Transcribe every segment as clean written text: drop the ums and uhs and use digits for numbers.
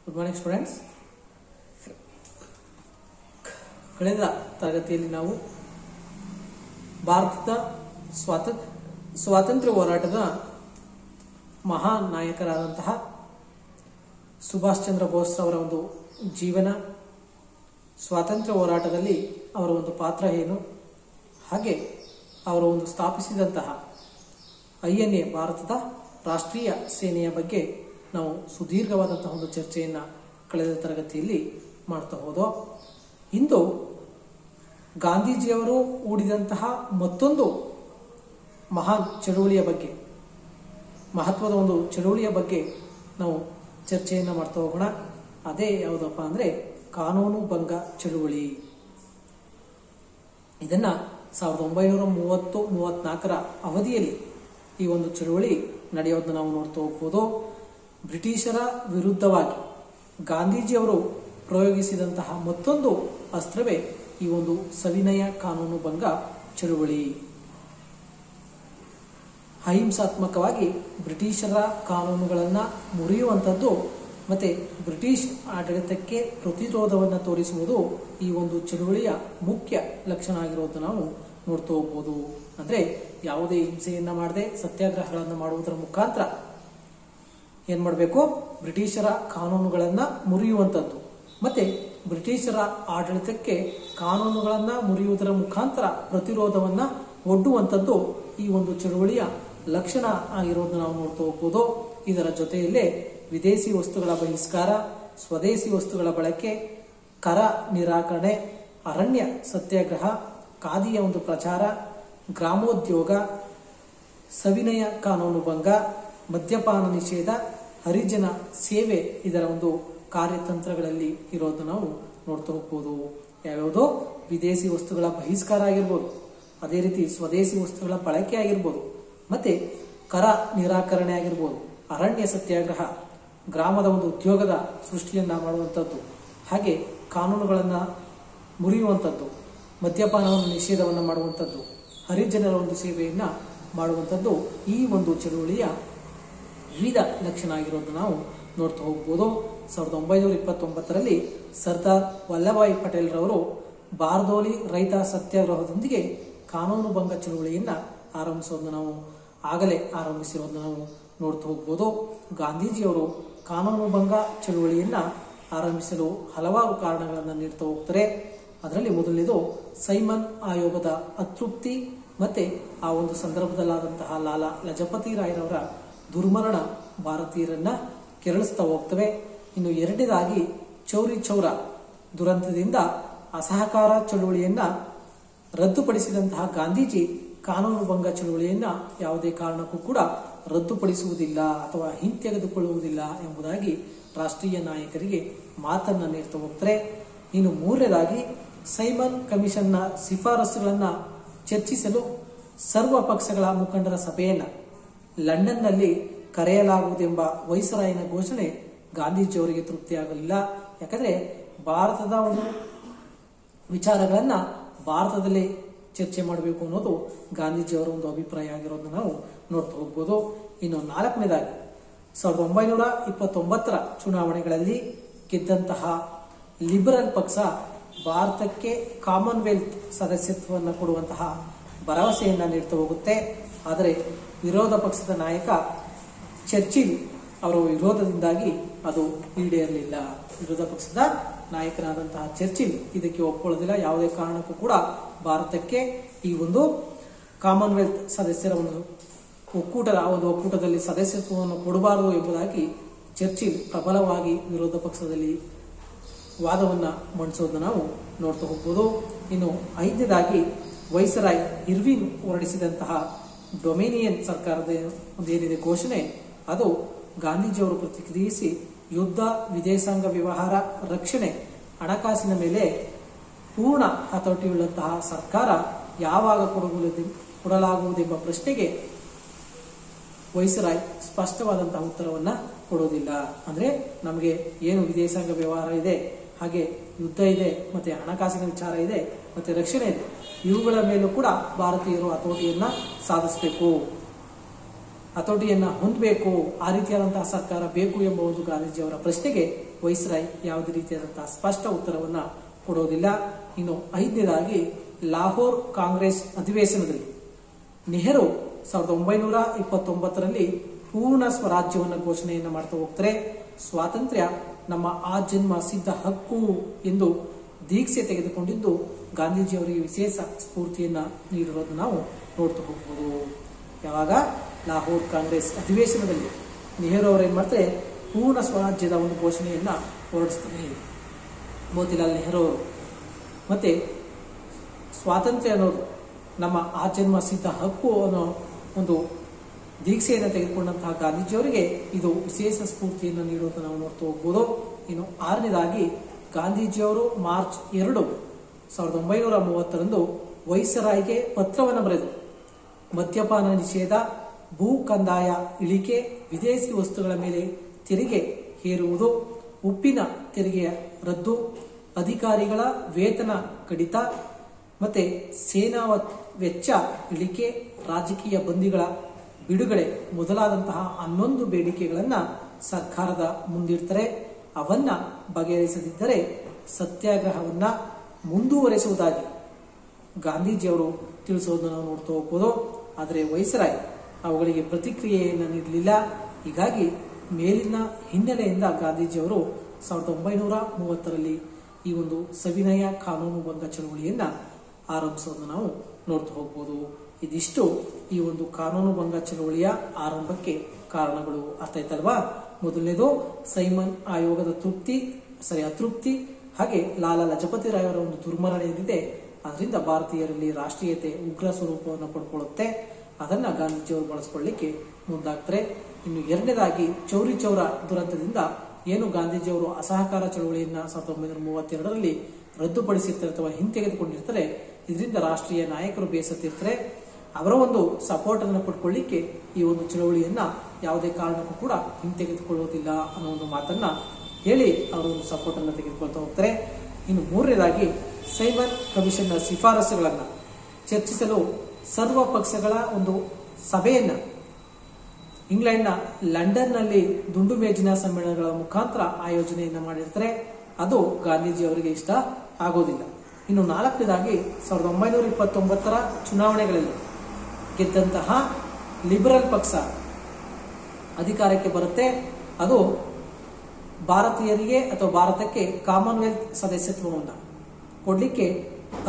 Good morning students. ಕಳೆದ ತರಗತಿಯಲ್ಲಿ ನಾವು ಭಾರತದ ಸ್ವಾತಂತ್ರ್ಯ ಹೋರಾಟದ ಮಹಾನ್ ನಾಯಕರಾದಂತಹ ಸುಭಾಷ್ ಚಂದ್ರ ಬೋಸ್ ಅವರ ಒಂದು ಜೀವನ, ಸ್ವಾತಂತ್ರ್ಯ ಹೋರಾಟದಲ್ಲಿ ಅವರ ಒಂದು ಪಾತ್ರ ಏನು, ಹಾಗೆ ಅವರು ಒಂದು ಸ್ಥಾಪಿಸಿದಂತಹ INA ಭಾರತದ ರಾಷ್ಟ್ರೀಯ ಸೇನೆಯ ಬಗ್ಗೆ ನಾವು ಸುದೀರ್ಘವಾದಂತಹ ಒಂದು ಚರ್ಚೆಯನ್ನು ಕಳೆದ ತರಗತಿಯಲ್ಲಿ ಮಾಡ್ತಾ ಹೋದೋ. ಇಂದು ಗಾಂಧೀಜಿಯವರು ಹೂಡಿದಂತಹ ಮತ್ತೊಂದು ಮಹಾನ್ ಚಳುವಳಿಯ ಬಗ್ಗೆ, ಮಹತ್ವದ ಒಂದು ಚಳುವಳಿಯ ಬಗ್ಗೆ ನಾವು ಚರ್ಚೆಯನ್ನು ಮಾಡ್ತಾ ಹೋಗೋಣ. ಅದೇ ಯಾವುದಪ್ಪ ಅಂದರೆ ಕಾನೂನು ಭಂಗ ಚಳುವಳಿ. ಇದನ್ನ 1930-34ರ ಅವಧಿಯಲ್ಲಿ ಈ ಒಂದು ಚಳುವಳಿ ನಡೆಯೋದನ್ನ ನಾವು ನೋಡ್ತಾ ಹೋಗ್ಬೋದು. ಬ್ರಿಟಿಷರ ವಿರುದ್ಧವಾಗಿ ಗಾಂಧೀಜಿಯವರು ಪ್ರಯೋಗಿಸಿದಂತಹ ಮತ್ತೊಂದು ಅಸ್ತ್ರವೇ ಈ ಒಂದು ಸವಿನಯ ಕಾನೂನು ಭಂಗ ಚಳುವಳಿ. ಅಹಿಂಸಾತ್ಮಕವಾಗಿ ಬ್ರಿಟಿಷರ ಕಾನೂನುಗಳನ್ನು ಮುರಿಯುವಂಥದ್ದು ಮತ್ತೆ ಬ್ರಿಟಿಷ್ ಆಡಳಿತಕ್ಕೆ ಪ್ರತಿರೋಧವನ್ನು ತೋರಿಸುವುದು ಈ ಒಂದು ಚಳುವಳಿಯ ಮುಖ್ಯ ಲಕ್ಷಣ ಆಗಿರೋದನ್ನು ನಾವು ನೋಡ್ತಾ ಹೋಗ್ಬೋದು. ಅಂದ್ರೆ ಯಾವುದೇ ಹಿಂಸೆಯನ್ನ ಮಾಡದೆ ಸತ್ಯಾಗ್ರಹಗಳನ್ನು ಮಾಡುವುದರ ಮುಖಾಂತರ ಏನ್ ಮಾಡಬೇಕು, ಬ್ರಿಟಿಷರ ಕಾನೂನುಗಳನ್ನ ಮುರಿಯುವಂಥದ್ದು ಮತ್ತೆ ಬ್ರಿಟಿಷರ ಆಡಳಿತಕ್ಕೆ ಕಾನೂನುಗಳನ್ನ ಮುರಿಯುವುದರ ಮುಖಾಂತರ ಪ್ರತಿರೋಧವನ್ನ ಒಡ್ಡುವಂಥದ್ದು ಈ ಒಂದು ಚಳುವಳಿಯ ಲಕ್ಷಣ ಆಗಿರೋದನ್ನ ನಾವು ನೋಡ್ತಾ ಹೋಗ್ಬೋದು. ಇದರ ಜೊತೆಯಲ್ಲೇ ವಿದೇಶಿ ವಸ್ತುಗಳ ಬಹಿಷ್ಕಾರ, ಸ್ವದೇಶಿ ವಸ್ತುಗಳ ಬಳಕೆ, ಕರ ನಿರಾಕರಣೆ, ಅರಣ್ಯ ಸತ್ಯಾಗ್ರಹ, ಖಾದಿಯ ಒಂದು ಪ್ರಚಾರ, ಗ್ರಾಮೋದ್ಯೋಗ, ಸವಿನಯ ಕಾನೂನು ಭಂಗ, ಮದ್ಯಪಾನ ನಿಷೇಧ, ಹರಿಜನ ಸೇವೆ ಇದರ ಒಂದು ಕಾರ್ಯತಂತ್ರಗಳಲ್ಲಿ ಇರೋದನ್ನ ನಾವು ನೋಡ್ತಾ ಹೋಗ್ಬೋದು. ಯಾವ್ಯಾವುದೋ ವಿದೇಶಿ ವಸ್ತುಗಳ ಬಹಿಷ್ಕಾರ ಆಗಿರ್ಬೋದು, ಅದೇ ರೀತಿ ಸ್ವದೇಶಿ ವಸ್ತುಗಳ ಬಳಕೆ ಆಗಿರ್ಬೋದು, ಮತ್ತೆ ಕರ ನಿರಾಕರಣೆ ಆಗಿರ್ಬೋದು, ಅರಣ್ಯ ಸತ್ಯಾಗ್ರಹ, ಗ್ರಾಮದ ಒಂದು ಉದ್ಯೋಗದ ಸೃಷ್ಟಿಯನ್ನ ಮಾಡುವಂಥದ್ದು, ಹಾಗೆ ಕಾನೂನುಗಳನ್ನ ಮುರಿಯುವಂಥದ್ದು, ಮದ್ಯಪಾನವನ್ನು ನಿಷೇಧವನ್ನು ಮಾಡುವಂಥದ್ದು, ಹರಿಜನರ ಒಂದು ಸೇವೆಯನ್ನ ಮಾಡುವಂಥದ್ದು ಈ ಒಂದು ಚಳುವಳಿಯ ವಿವಿಧ ಲಕ್ಷಣ ಆಗಿರೋದನ್ನ ನಾವು ನೋಡ್ತಾ ಹೋಗ್ಬೋದು. 1929ರಲ್ಲಿ ಸರ್ದಾರ್ ವಲ್ಲಭಾಯ್ ಪಟೇಲ್ ರವರು ಬಾರ್ದೋಲಿ ರೈತ ಸತ್ಯಾಗ್ರಹದೊಂದಿಗೆ ಕಾನೂನು ಭಂಗ ಚಳುವಳಿಯನ್ನ ಆರಂಭಿಸೋದನ್ನ ನಾವು ಆಗಲೇ ಆರಂಭಿಸಿರೋದನ್ನ ನಾವು ನೋಡ್ತಾ ಹೋಗ್ಬೋದು. ಗಾಂಧೀಜಿಯವರು ಕಾನೂನು ಭಂಗ ಚಳುವಳಿಯನ್ನ ಆರಂಭಿಸಲು ಹಲವಾರು ಕಾರಣಗಳನ್ನು ನೀಡ್ತಾ ಹೋಗ್ತಾರೆ. ಅದರಲ್ಲಿ ಮೊದಲನೇದು ಸೈಮನ್ ಆಯೋಗದ ಅತೃಪ್ತಿ ಮತ್ತೆ ಆ ಒಂದು ಸಂದರ್ಭದಲ್ಲಾದಂತಹ ಲಾಲಾ ಲಜಪತಿ ರಾಯರವರ ದುರ್ಮರಣ ಭಾರತೀಯರನ್ನ ಕೆರಳಿಸ್ತಾ ಹೋಗ್ತವೆ. ಇನ್ನು ಎರಡನೇದಾಗಿ ಚೌರಿ ಚೌರ ದುರಂತದಿಂದ ಅಸಹಕಾರ ಚಳುವಳಿಯನ್ನ ರದ್ದುಪಡಿಸಿದಂತಹ ಗಾಂಧೀಜಿ ಕಾನೂನು ಭಂಗ ಚಳುವಳಿಯನ್ನ ಯಾವುದೇ ಕಾರಣಕ್ಕೂ ಕೂಡ ರದ್ದುಪಡಿಸುವುದಿಲ್ಲ ಅಥವಾ ಹಿಂತೆಗೆದುಕೊಳ್ಳುವುದಿಲ್ಲ ಎಂಬುದಾಗಿ ರಾಷ್ಟ್ರೀಯ ನಾಯಕರಿಗೆ ಮಾತನ್ನ ನೀಡ್ತಾ ಹೋಗ್ತಾರೆ. ಇನ್ನು ಮೂರನೇದಾಗಿ ಸೈಮನ್ ಕಮಿಷನ್ನ ಶಿಫಾರಸುಗಳನ್ನ ಚರ್ಚಿಸಲು ಸರ್ವ ಪಕ್ಷಗಳ ಮುಖಂಡರ ಸಭೆಯನ್ನ ಲಂಡನ್ನಲ್ಲಿ ಕರೆಯಲಾಗುವುದೆಂಬ ವೈಸರಾಯನ ಘೋಷಣೆ ಗಾಂಧೀಜಿಯವರಿಗೆ ತೃಪ್ತಿಯಾಗಲಿಲ್ಲ. ಯಾಕಂದ್ರೆ ಭಾರತದ ಒಂದು ವಿಚಾರಗಳನ್ನ ಭಾರತದಲ್ಲೇ ಚರ್ಚೆ ಮಾಡಬೇಕು ಅನ್ನೋದು ಗಾಂಧೀಜಿಯವರ ಒಂದು ಅಭಿಪ್ರಾಯ ಆಗಿರೋದನ್ನ ನಾವು ನೋಡ್ತಾ ಹೋಗ್ಬೋದು. ಇನ್ನು ನಾಲ್ಕನೇದಾಗಿ 1929ರ ಚುನಾವಣೆಗಳಲ್ಲಿ ಗೆದ್ದಂತಹ ಲಿಬರಲ್ ಪಕ್ಷ ಭಾರತಕ್ಕೆ ಕಾಮನ್ವೆಲ್ತ್ ಸದಸ್ಯತ್ವವನ್ನು ಕೊಡುವಂತಹ ಭರವಸೆಯನ್ನ ನೀಡ್ತಾ ಹೋಗುತ್ತೆ. ಆದರೆ ವಿರೋಧ ಪಕ್ಷದ ನಾಯಕ ಚರ್ಚಿಲ್ ಅವರ ವಿರೋಧದಿಂದಾಗಿ ಅದು ಈಡೇರಲಿಲ್ಲ. ವಿರೋಧ ಪಕ್ಷದ ನಾಯಕನಾದಂತಹ ಚರ್ಚಿಲ್ ಇದಕ್ಕೆ ಒಪ್ಕೊಳ್ಳೋದಿಲ್ಲ. ಯಾವುದೇ ಕಾರಣಕ್ಕೂ ಕೂಡ ಭಾರತಕ್ಕೆ ಈ ಒಂದು ಕಾಮನ್ವೆಲ್ತ್ ಸದಸ್ಯರ ಒಂದು ಒಕ್ಕೂಟದಲ್ಲಿ ಸದಸ್ಯತ್ವವನ್ನು ಕೊಡಬಾರದು ಎಂಬುದಾಗಿ ಚರ್ಚಿಲ್ ಪ್ರಬಲವಾಗಿ ವಿರೋಧ ಪಕ್ಷದಲ್ಲಿ ವಾದವನ್ನ ಮಂಡಿಸೋದನ್ನ ನಾವು ನೋಡ್ತಾ ಹೋಗ್ಬೋದು. ಇನ್ನು ಐದನೇದಾಗಿ ವೈಸರಾಯ್ ಇರ್ವಿನ್ ಹೊರಡಿಸಿದಂತಹ ಡೊಮಿನಿಯನ್ ಸರ್ಕಾರದ ಒಂದೇನಿದೆ ಘೋಷಣೆ, ಅದು ಗಾಂಧೀಜಿಯವರು ಪ್ರತಿಕ್ರಿಯಿಸಿ ಯುದ್ಧ, ವಿದೇಶಾಂಗ ವ್ಯವಹಾರ, ರಕ್ಷಣೆ, ಹಣಕಾಸಿನ ಮೇಲೆ ಪೂರ್ಣ ಹತೋಟಿಯುಳ್ಳಂತಹ ಸರ್ಕಾರ ಯಾವಾಗ ಕೊಡಲಾಗುವುದೆಂಬ ಪ್ರಶ್ನೆಗೆ ವೈಸರಾಯ್ ಸ್ಪಷ್ಟವಾದಂತಹ ಉತ್ತರವನ್ನ ಕೊಡೋದಿಲ್ಲ. ಅಂದ್ರೆ ನಮಗೆ ಏನು ವಿದೇಶಾಂಗ ವ್ಯವಹಾರ ಇದೆ, ಹಾಗೆ ಯುದ್ಧ ಇದೆ, ಮತ್ತೆ ಹಣಕಾಸಿನ ವಿಚಾರ ಇದೆ, ಮತ್ತೆ ರಕ್ಷಣೆ ಇದೆ, ಇವುಗಳ ಮೇಲೂ ಕೂಡ ಭಾರತೀಯರು ಹತೋಟಿಯನ್ನ ಸಾಧಿಸಬೇಕು. ಹತೋಟಿಯನ್ನ ಹೊಂದಬೇಕು, ಆ ರೀತಿಯಾದಂತಹ ಸರ್ಕಾರ ಬೇಕು ಎಂಬ ಒಂದು ಗಾಂಧೀಜಿಯವರ ಪ್ರಶ್ನೆಗೆ ವೈಸ್ರಾಯ್ ಯಾವುದೇ ರೀತಿಯಾದಂತಹ ಸ್ಪಷ್ಟ ಉತ್ತರವನ್ನ ಕೊಡೋದಿಲ್ಲ. ಇನ್ನು ಐದನೇದಾಗಿ ಲಾಹೋರ್ ಕಾಂಗ್ರೆಸ್ ಅಧಿವೇಶನದಲ್ಲಿ ನೆಹರು 1929ರಲ್ಲಿ ಪೂರ್ಣ ಸ್ವರಾಜ್ಯವನ್ನು ಘೋಷಣೆಯನ್ನ ಮಾಡ್ತಾ ಹೋಗ್ತಾರೆ. ಸ್ವಾತಂತ್ರ್ಯ ನಮ್ಮ ಆಜನ್ಮ ಸಿದ್ಧ ಹಕ್ಕು ಎಂದು ದೀಕ್ಷೆ ತೆಗೆದುಕೊಂಡಿದ್ದು ಗಾಂಧೀಜಿಯವರಿಗೆ ವಿಶೇಷ ಸ್ಫೂರ್ತಿಯನ್ನ ನೀಡಿರೋದನ್ನು ನಾವು ನೋಡ್ತಾ ಹೋಗ್ಬೋದು. ಯಾವಾಗ ಲಾಹೋರ್ ಕಾಂಗ್ರೆಸ್ ಅಧಿವೇಶನದಲ್ಲಿ ನೆಹರು ಅವರು ಏನ್ ಮಾಡ್ತಾರೆ, ಪೂರ್ಣ ಸ್ವರಾಜ್ಯದ ಒಂದು ಘೋಷಣೆಯನ್ನ ಹೊರಡಿಸ್ತಾರೆ ಮೋತಿಲಾಲ್ ನೆಹರು ಅವರು. ಮತ್ತೆ ಸ್ವಾತಂತ್ರ್ಯ ಅನ್ನೋದು ನಮ್ಮ ಆಜನ್ಮ ಸಿದ್ಧ ಹಕ್ಕು ಅನ್ನೋ ಒಂದು ದೀಕ್ಷೆಯನ್ನು ತೆಗೆದುಕೊಂಡಂತಹ ಗಾಂಧೀಜಿಯವರಿಗೆ ಇದು ವಿಶೇಷ ಸ್ಫೂರ್ತಿಯನ್ನು ನೀಡುವುದನ್ನು ನಾವು ನೋಡ್ತಾ ಹೋಗ್ಬೋದು. ಇನ್ನು ಆರನೇದಾಗಿ ಗಾಂಧೀಜಿಯವರು ಮಾರ್ಚ್ 2, 1930ರಂದು ವೈಸರಾಯ್ಗೆ ಪತ್ರವನ್ನು ಬರೆದು ಮದ್ಯಪಾನ ನಿಷೇಧ, ಭೂ ಕಂದಾಯ ಇಳಿಕೆ, ವಿದೇಶಿ ವಸ್ತುಗಳ ಮೇಲೆ ತೆರಿಗೆ ಹೇರುವುದು, ಉಪ್ಪಿನ ತೆರಿಗೆಯ ರದ್ದು, ಅಧಿಕಾರಿಗಳ ವೇತನ ಕಡಿತ, ಮತ್ತೆ ಸೇನಾ ವೆಚ್ಚ ಇಳಿಕೆ, ರಾಜಕೀಯ ಬಂದಿಗಳ ಬಿಡುಗಡೆ ಮೊದಲಾದಂತಹ 11 ಬೇಡಿಕೆಗಳನ್ನ ಸರ್ಕಾರದ ಮುಂದಿಡ್ತಾರೆ. ಅವನ್ನ ಬಗೆಹರಿಸದಿದ್ದರೆ ಸತ್ಯಾಗ್ರಹವನ್ನ ಮುಂದುವರೆಸುವುದಾಗಿ ಗಾಂಧೀಜಿಯವರು ತಿಳಿಸೋದನ್ನು ನಾವು ನೋಡ್ತಾ ಹೋಗ್ಬೋದು. ಆದರೆ ವೈಸರಾಯ್ ಅವುಗಳಿಗೆ ಪ್ರತಿಕ್ರಿಯೆಯನ್ನು ನೀಡಲಿಲ್ಲ. ಹೀಗಾಗಿ ಮೇಲಿನ ಹಿನ್ನೆಲೆಯಿಂದ ಗಾಂಧೀಜಿಯವರು 1930ರಲ್ಲಿ ಈ ಒಂದು ಸವಿನಯ ಕಾನೂನು ಭಂಗ ಚಳವಳಿಯನ್ನ ಆರಂಭಿಸೋದನ್ನು ನಾವು ನೋಡ್ತಾ ಹೋಗ್ಬೋದು. ಇದಿಷ್ಟು ಈ ಒಂದು ಕಾನೂನು ಭಂಗ ಚಳವಳಿಯ ಆರಂಭಕ್ಕೆ ಕಾರಣಗಳು. ಅರ್ಥ ಆಯ್ತಲ್ವಾ? ಮೊದಲನೇದು ಸೈಮನ್ ಆಯೋಗದ ಅತೃಪ್ತಿ, ಹಾಗೆ ಲಾಲಾ ಲಜಪತಿ ರಾಯ್ ಅವರ ಒಂದು ದುರ್ಮರಣ ಏನಿದೆ ಅದರಿಂದ ಭಾರತೀಯರಲ್ಲಿ ರಾಷ್ಟ್ರೀಯತೆ ಉಗ್ರ ಸ್ವರೂಪವನ್ನು ಪಡ್ಕೊಳ್ಳುತ್ತೆ. ಅದನ್ನ ಗಾಂಧೀಜಿಯವರು ಬಳಸಿಕೊಳ್ಳಿಕ್ಕೆ ಮುಂದಾಗ್ತಾರೆ. ಇನ್ನು ಎರಡನೇದಾಗಿ ಚೌರಿ ಚೌರ ದುರಂತದಿಂದ ಏನು ಗಾಂಧೀಜಿಯವರು ಅಸಹಕಾರ ಚಳವಳಿಯನ್ನ 1932ರಲ್ಲಿ ರದ್ದುಪಡಿಸಿರ್ತಾರೆ ಅಥವಾ ಹಿಂತೆಗೆದುಕೊಂಡಿರ್ತಾರೆ, ಇದರಿಂದ ರಾಷ್ಟ್ರೀಯ ನಾಯಕರು ಬೇಸತ್ತಿರ್ತಾರೆ. ಅವರ ಒಂದು ಸಪೋರ್ಟ್ ಅನ್ನು ಪಡ್ಕೊಳ್ಳಿಕ್ಕೆ ಈ ಒಂದು ಚಳವಳಿಯನ್ನ ಯಾವುದೇ ಕಾರಣಕ್ಕೂ ಕೂಡ ಹಿಂತೆಗೆದುಕೊಳ್ಳುವುದಿಲ್ಲ ಅನ್ನೋ ಒಂದು ಮಾತನ್ನ ಹೇಳಿ ಅವರ ಒಂದು ಸಪೋರ್ಟ್ ಅನ್ನು ತೆಗೆದುಕೊಳ್ತಾ ಹೋಗ್ತಾರೆ. ಇನ್ನು ಮೂರನೇದಾಗಿ ಸೈಮನ್ ಕಮಿಷನ್ನ ಶಿಫಾರಸುಗಳನ್ನ ಚರ್ಚಿಸಲು ಸರ್ವ ಪಕ್ಷಗಳ ಒಂದು ಸಭೆಯನ್ನ ಇಂಗ್ಲೆಂಡ್ನ ಲಂಡನ್ನಲ್ಲಿ ದುಂಡು ಮೇಜಿನ ಸಮ್ಮೇಳನಗಳ ಮುಖಾಂತರ ಆಯೋಜನೆಯನ್ನ ಮಾಡಿರ್ತಾರೆ. ಅದು ಗಾಂಧೀಜಿ ಅವರಿಗೆ ಇಷ್ಟ ಆಗೋದಿಲ್ಲ. ಇನ್ನು ನಾಲ್ಕನೇದಾಗಿ 1929ರ ಚುನಾವಣೆಗಳಲ್ಲಿ ಗೆದ್ದಂತಹ ಲಿಬರಲ್ ಪಕ್ಷ ಅಧಿಕಾರಕ್ಕೆ ಬರುತ್ತೆ. ಅದು ಭಾರತೀಯರಿಗೆ ಅಥವಾ ಭಾರತಕ್ಕೆ ಕಾಮನ್ವೆಲ್ತ್ ಸದಸ್ಯತ್ವವನ್ನು ಕೊಡ್ಲಿಕ್ಕೆ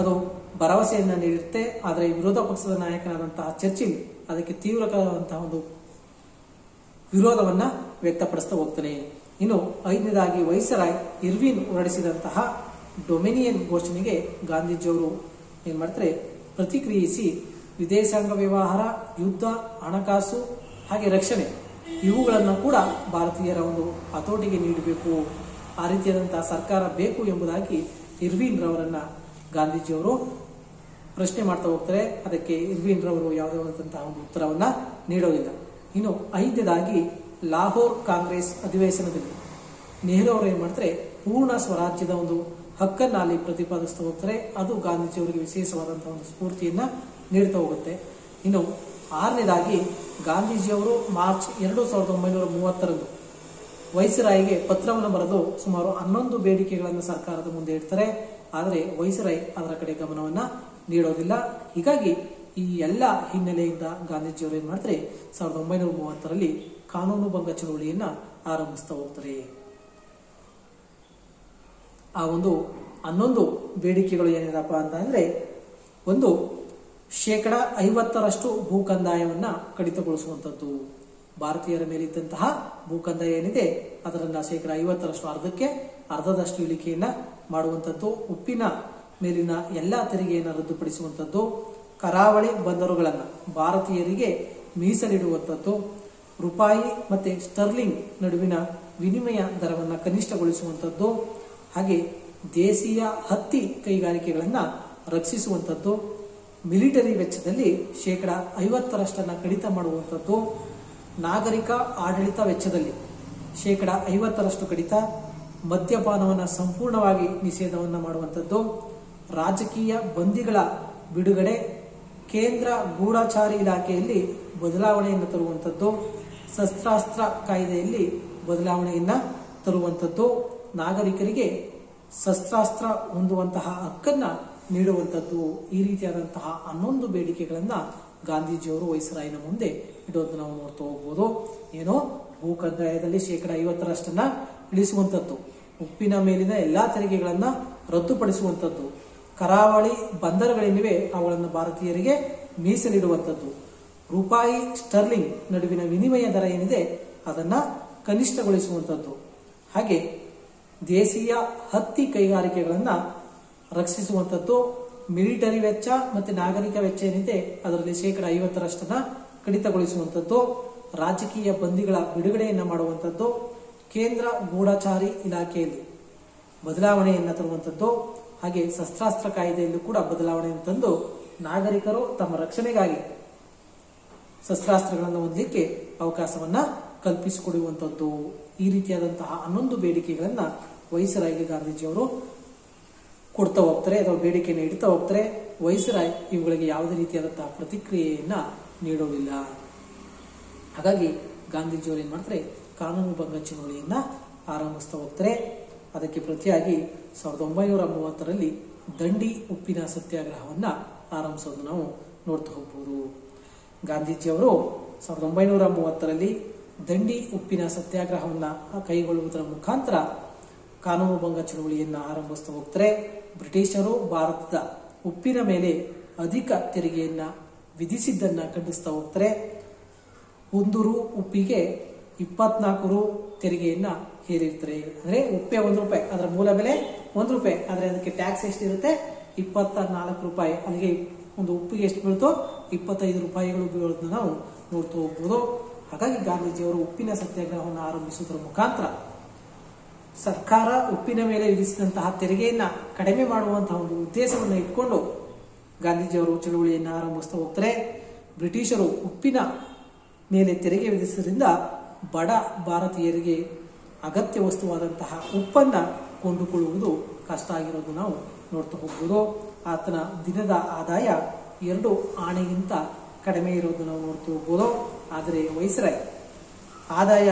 ಅದು ಭರವಸೆಯನ್ನ ನೀಡಿರುತ್ತೆ. ಆದರೆ ವಿರೋಧ ಪಕ್ಷದ ನಾಯಕನಾದಂತಹ ಚರ್ಚಿಲ್ ಅದಕ್ಕೆ ತೀವ್ರವಾದಂತಹ ಒಂದು ವಿರೋಧವನ್ನ ವ್ಯಕ್ತಪಡಿಸ್ತಾ ಹೋಗ್ತಾನೆ. ಇನ್ನು ಐದನೇದಾಗಿ ವೈಸರಾಯ್ ಇರ್ವಿನ್ ಹೊರಡಿಸಿದಂತಹ ಡೊಮಿನಿಯನ್ ಘೋಷಣೆಗೆ ಗಾಂಧೀಜಿಯವರು ಏನ್ ಮಾಡ್ತಾರೆ, ಪ್ರತಿಕ್ರಿಯಿಸಿ ವಿದೇಶಾಂಗ ವ್ಯವಹಾರ, ಯುದ್ಧ, ಹಣಕಾಸು ಹಾಗೆ ರಕ್ಷಣೆ ಇವುಗಳನ್ನು ಕೂಡ ಭಾರತೀಯರ ಒಂದು ಹತೋಟಿಗೆ ನೀಡಬೇಕು, ಆ ರೀತಿಯಾದಂತಹ ಸರ್ಕಾರ ಬೇಕು ಎಂಬುದಾಗಿ ಇರ್ವಿನ್ ರವರನ್ನ ಗಾಂಧೀಜಿಯವರು ಪ್ರಶ್ನೆ ಮಾಡ್ತಾ ಹೋಗ್ತಾರೆ. ಅದಕ್ಕೆ ಇರ್ವಿನ್ ರವರು ಯಾವುದೇ ಆದಂತಹ ಒಂದು ಉತ್ತರವನ್ನ ನೀಡೋದಿಲ್ಲ. ಇನ್ನು ಐದನೇದಾಗಿ ಲಾಹೋರ್ ಕಾಂಗ್ರೆಸ್ ಅಧಿವೇಶನದಲ್ಲಿ ನೆಹರು ಅವರು ಏನ್ ಮಾಡ್ತಾರೆ, ಪೂರ್ಣ ಸ್ವರಾಜ್ಯದ ಒಂದು ಹಕ್ಕನ್ನ ಅಲ್ಲಿ ಪ್ರತಿಪಾದಿಸ್ತಾ ಹೋಗ್ತಾರೆ. ಅದು ಗಾಂಧೀಜಿಯವರಿಗೆ ವಿಶೇಷವಾದಂತಹ ಒಂದು ಸ್ಫೂರ್ತಿಯನ್ನ ನೀಡ್ತಾ ಹೋಗುತ್ತೆ. ಇನ್ನು ಆರನೇದಾಗಿ ಗಾಂಧೀಜಿಯವರು ಮಾರ್ಚ್ 2, 1930ರಂದು ವೈಸರಾಯ್ಗೆ ಪತ್ರವನ್ನು ಬರೆದು ಸುಮಾರು 11 ಬೇಡಿಕೆಗಳನ್ನು ಸರ್ಕಾರದ ಮುಂದೆ ಇಡ್ತಾರೆ. ಆದರೆ ವೈಸರಾಯ್ ಅದರ ಕಡೆ ಗಮನವನ್ನ ನೀಡೋದಿಲ್ಲ. ಹೀಗಾಗಿ ಈ ಎಲ್ಲ ಹಿನ್ನೆಲೆಯಿಂದ ಗಾಂಧೀಜಿಯವರು ಏನ್ ಮಾಡ್ತಾರೆ, 1930ರಲ್ಲಿ ಕಾನೂನು ಭಂಗ ಚಳವಳಿಯನ್ನ ಆರಂಭಿಸ್ತಾ ಹೋಗ್ತಾರೆ. ಆ ಒಂದು 11 ಬೇಡಿಕೆಗಳು ಏನಿದಪ್ಪ ಅಂತ ಅಂದ್ರೆ, ಒಂದು 50% ಭೂ ಕಂದಾಯವನ್ನ ಕಡಿತಗೊಳಿಸುವಂತದ್ದು. ಭಾರತೀಯರ ಮೇಲಿದ್ದಂತಹ ಭೂ ಕಂದಾಯ ಏನಿದೆ ಅದರನ್ನ 50% ಅರ್ಧದಷ್ಟು ಇಳಿಕೆಯನ್ನ ಮಾಡುವಂತದ್ದು. ಉಪ್ಪಿನ ಮೇಲಿನ ಎಲ್ಲಾ ತೆರಿಗೆಯನ್ನು ರದ್ದುಪಡಿಸುವಂತದ್ದು. ಕರಾವಳಿ ಬಂದರುಗಳನ್ನ ಭಾರತೀಯರಿಗೆ ಮೀಸಲಿಡುವಂತದ್ದು. ರೂಪಾಯಿ ಮತ್ತೆ ಸ್ಟರ್ಲಿಂಗ್ ನಡುವಿನ ವಿನಿಮಯ ದರವನ್ನು ಕನಿಷ್ಠಗೊಳಿಸುವಂತದ್ದು. ಹಾಗೆ ದೇಶೀಯ ಹತ್ತಿ ಕೈಗಾರಿಕೆಗಳನ್ನ ರಕ್ಷಿಸುವಂತದ್ದು. ಮಿಲಿಟರಿ ವೆಚ್ಚದಲ್ಲಿ 50% ಕಡಿತ ಮಾಡುವಂತದ್ದು. ನಾಗರಿಕ ಆಡಳಿತ ವೆಚ್ಚದಲ್ಲಿ 50% ಕಡಿತ. ಮದ್ಯಪಾನವನ್ನು ಸಂಪೂರ್ಣವಾಗಿ ನಿಷೇಧವನ್ನು ಮಾಡುವಂತದ್ದು. ರಾಜಕೀಯ ಬಂದಿಗಳ ಬಿಡುಗಡೆ. ಕೇಂದ್ರ ಗೂಢಚಾರಿ ಇಲಾಖೆಯಲ್ಲಿ ಬದಲಾವಣೆಯನ್ನು ತರುವಂಥದ್ದು, ಶಸ್ತ್ರಾಸ್ತ್ರ ಕಾಯ್ದೆಯಲ್ಲಿ ಬದಲಾವಣೆಯನ್ನ ತರುವಂಥದ್ದು, ನಾಗರಿಕರಿಗೆ ಶಸ್ತ್ರಾಸ್ತ್ರ ಹೊಂದುವಂತಹ ಹಕ್ಕನ್ನ ನೀಡುವಂಥದ್ದು. ಈ ರೀತಿಯಾದಂತಹ 11 ಬೇಡಿಕೆಗಳನ್ನ ಗಾಂಧೀಜಿಯವರು ವೈಸರಾಯಿನ ಮುಂದೆ ಇಡೋದನ್ನ ನಾವು ನೋಡ್ತಾ ಹೋಗ್ಬೋದು. ಏನೋ ಭೂ ಕಂದಾಯದಲ್ಲಿ 50% ಇಳಿಸುವಂಥದ್ದು, ಉಪ್ಪಿನ ಮೇಲಿನ ಎಲ್ಲಾ ತೆರಿಗೆಗಳನ್ನ ರದ್ದುಪಡಿಸುವಂಥದ್ದು, ಕರಾವಳಿ ಬಂದರುಗಳೇನಿವೆ ಅವುಗಳನ್ನು ಭಾರತೀಯರಿಗೆ ಮೀಸಲಿಡುವಂಥದ್ದು, ರೂಪಾಯಿ ಸ್ಟರ್ಲಿಂಗ್ ನಡುವಿನ ವಿನಿಮಯ ದರ ಏನಿದೆ ಅದನ್ನ ಕನಿಷ್ಠಗೊಳಿಸುವಂಥದ್ದು, ಹಾಗೆ ದೇಶೀಯ ಹತ್ತಿ ಕೈಗಾರಿಕೆಗಳನ್ನ ರಕ್ಷಿಸುವಂಥದ್ದು, ಮಿಲಿಟರಿ ವೆಚ್ಚ ಮತ್ತೆ ನಾಗರಿಕ ವೆಚ್ಚ ಏನಿದೆ ಅದರಲ್ಲಿ 50% ಕಡಿತಗೊಳಿಸುವಂಥದ್ದು, ರಾಜಕೀಯ ಬಂದಿಗಳ ಬಿಡುಗಡೆಯನ್ನ ಮಾಡುವಂಥದ್ದು, ಕೇಂದ್ರ ಗೂಢಚಾರಿ ಇಲಾಖೆಯಲ್ಲಿ ಬದಲಾವಣೆಯನ್ನ ತರುವಂಥದ್ದು, ಹಾಗೆ ಶಸ್ತ್ರಾಸ್ತ್ರ ಕಾಯ್ದೆಯಲ್ಲೂ ಕೂಡ ಬದಲಾವಣೆಯನ್ನು ತಂದು ನಾಗರಿಕರು ತಮ್ಮ ರಕ್ಷಣೆಗಾಗಿ ಶಸ್ತ್ರಾಸ್ತ್ರಗಳನ್ನು ಹೊಂದಲಿಕ್ಕೆ ಅವಕಾಶವನ್ನ ಕಲ್ಪಿಸಿಕೊಡುವಂಥದ್ದು. ಈ ರೀತಿಯಾದಂತಹ 11 ಬೇಡಿಕೆಗಳನ್ನ ವೈಸರಾಯ್ಗೆ ಗಾಂಧೀಜಿಯವರು ಕೊಡ್ತಾ ಹೋಗ್ತಾರೆ ಅಥವಾ ಬೇಡಿಕೆಯನ್ನು ಇಡ್ತಾ ಹೋಗ್ತಾರೆ. ವೈಸರಾಯ್ ಇವುಗಳಿಗೆ ಯಾವುದೇ ರೀತಿಯಾದಂತಹ ಪ್ರತಿಕ್ರಿಯೆಯನ್ನ ನೀಡೋದಿಲ್ಲ. ಹಾಗಾಗಿ ಗಾಂಧೀಜಿಯವರು ಏನ್ ಮಾಡ್ತಾರೆ, ಕಾನೂನು ಭಂಗ ಚಳವಳಿಯನ್ನ ಆರಂಭಿಸ್ತಾ ಹೋಗ್ತಾರೆ. ಅದಕ್ಕೆ ಪ್ರತಿಯಾಗಿ 1930ರಲ್ಲಿ ದಂಡಿ ಉಪ್ಪಿನ ಸತ್ಯಾಗ್ರಹವನ್ನ ಆರಂಭಿಸೋದು ನಾವು ನೋಡ್ತಾ ಹೋಗ್ಬೋದು. ಗಾಂಧೀಜಿಯವರು 1930ರಲ್ಲಿ ದಂಡಿ ಉಪ್ಪಿನ ಸತ್ಯಾಗ್ರಹವನ್ನ ಕೈಗೊಳ್ಳುವುದರ ಮುಖಾಂತರ ಕಾನೂನು ಭಂಗ ಚಳವಳಿಯನ್ನ ಆರಂಭಿಸ್ತಾ ಹೋಗ್ತಾರೆ. ಬ್ರಿಟಿಷರು ಭಾರತದ ಉಪ್ಪಿನ ಮೇಲೆ ಅಧಿಕ ತೆರಿಗೆಯನ್ನ ವಿಧಿಸಿದ್ದನ್ನ ಖಂಡಿಸ್ತಾ ಹೋಗ್ತಾರೆ. 1 ರೂ ಉಪ್ಪಿಗೆ 24 ರೂ ತೆರಿಗೆಯನ್ನ ಹೇರಿರ್ತಾರೆ. ಅಂದ್ರೆ ಉಪ್ಪೆ 1 ರೂಪಾಯಿ, ಅದರ ಮೂಲ ಬೆಲೆ 1 ರೂಪಾಯಿ, ಆದ್ರೆ ಅದಕ್ಕೆ ಟ್ಯಾಕ್ಸ್ ಎಷ್ಟಿರುತ್ತೆ 24 ರೂಪಾಯಿ. ಅಲ್ಲಿಗೆ ಒಂದು ಉಪ್ಪಿಗೆ ಎಷ್ಟು ಬೀಳ್ತೋ 25 ರೂಪಾಯಿಗಳು ಬೀಳೋದನ್ನ ನಾವು ನೋಡ್ತಾ ಹೋಗ್ಬೋದು. ಹಾಗಾಗಿ ಗಾಂಧೀಜಿಯವರು ಉಪ್ಪಿನ ಸತ್ಯಾಗ್ರಹವನ್ನು ಆರಂಭಿಸುವುದರ ಮುಖಾಂತರ ಸರ್ಕಾರ ಉಪ್ಪಿನ ಮೇಲೆ ವಿಧಿಸಿದಂತಹ ತೆರಿಗೆಯನ್ನ ಕಡಿಮೆ ಮಾಡುವಂತಹ ಒಂದು ಉದ್ದೇಶವನ್ನು ಇಟ್ಕೊಂಡು ಗಾಂಧೀಜಿಯವರು ಚಳವಳಿಯನ್ನು ಆರಂಭಿಸ್ತಾ ಹೋಗ್ತಾರೆ. ಬ್ರಿಟಿಷರು ಉಪ್ಪಿನ ಮೇಲೆ ತೆರಿಗೆ ವಿಧಿಸುವುದರಿಂದ ಬಡ ಭಾರತೀಯರಿಗೆ ಅಗತ್ಯ ವಸ್ತುವಾದಂತಹ ಉಪ್ಪನ್ನ ಕೊಂಡುಕೊಳ್ಳುವುದು ಕಷ್ಟ ಆಗಿರೋದು ನಾವು ನೋಡ್ತಾ ಹೋಗ್ಬೋದು. ಆತನ ದಿನದ ಆದಾಯ 2 ಆಣೆಗಿಂತ ಕಡಿಮೆ ಇರೋದು ನಾವು ನೋಡ್ತಾ ಹೋಗ್ಬೋದು. ಆದರೆ ವೈಸರಾಯ್ ಆದಾಯ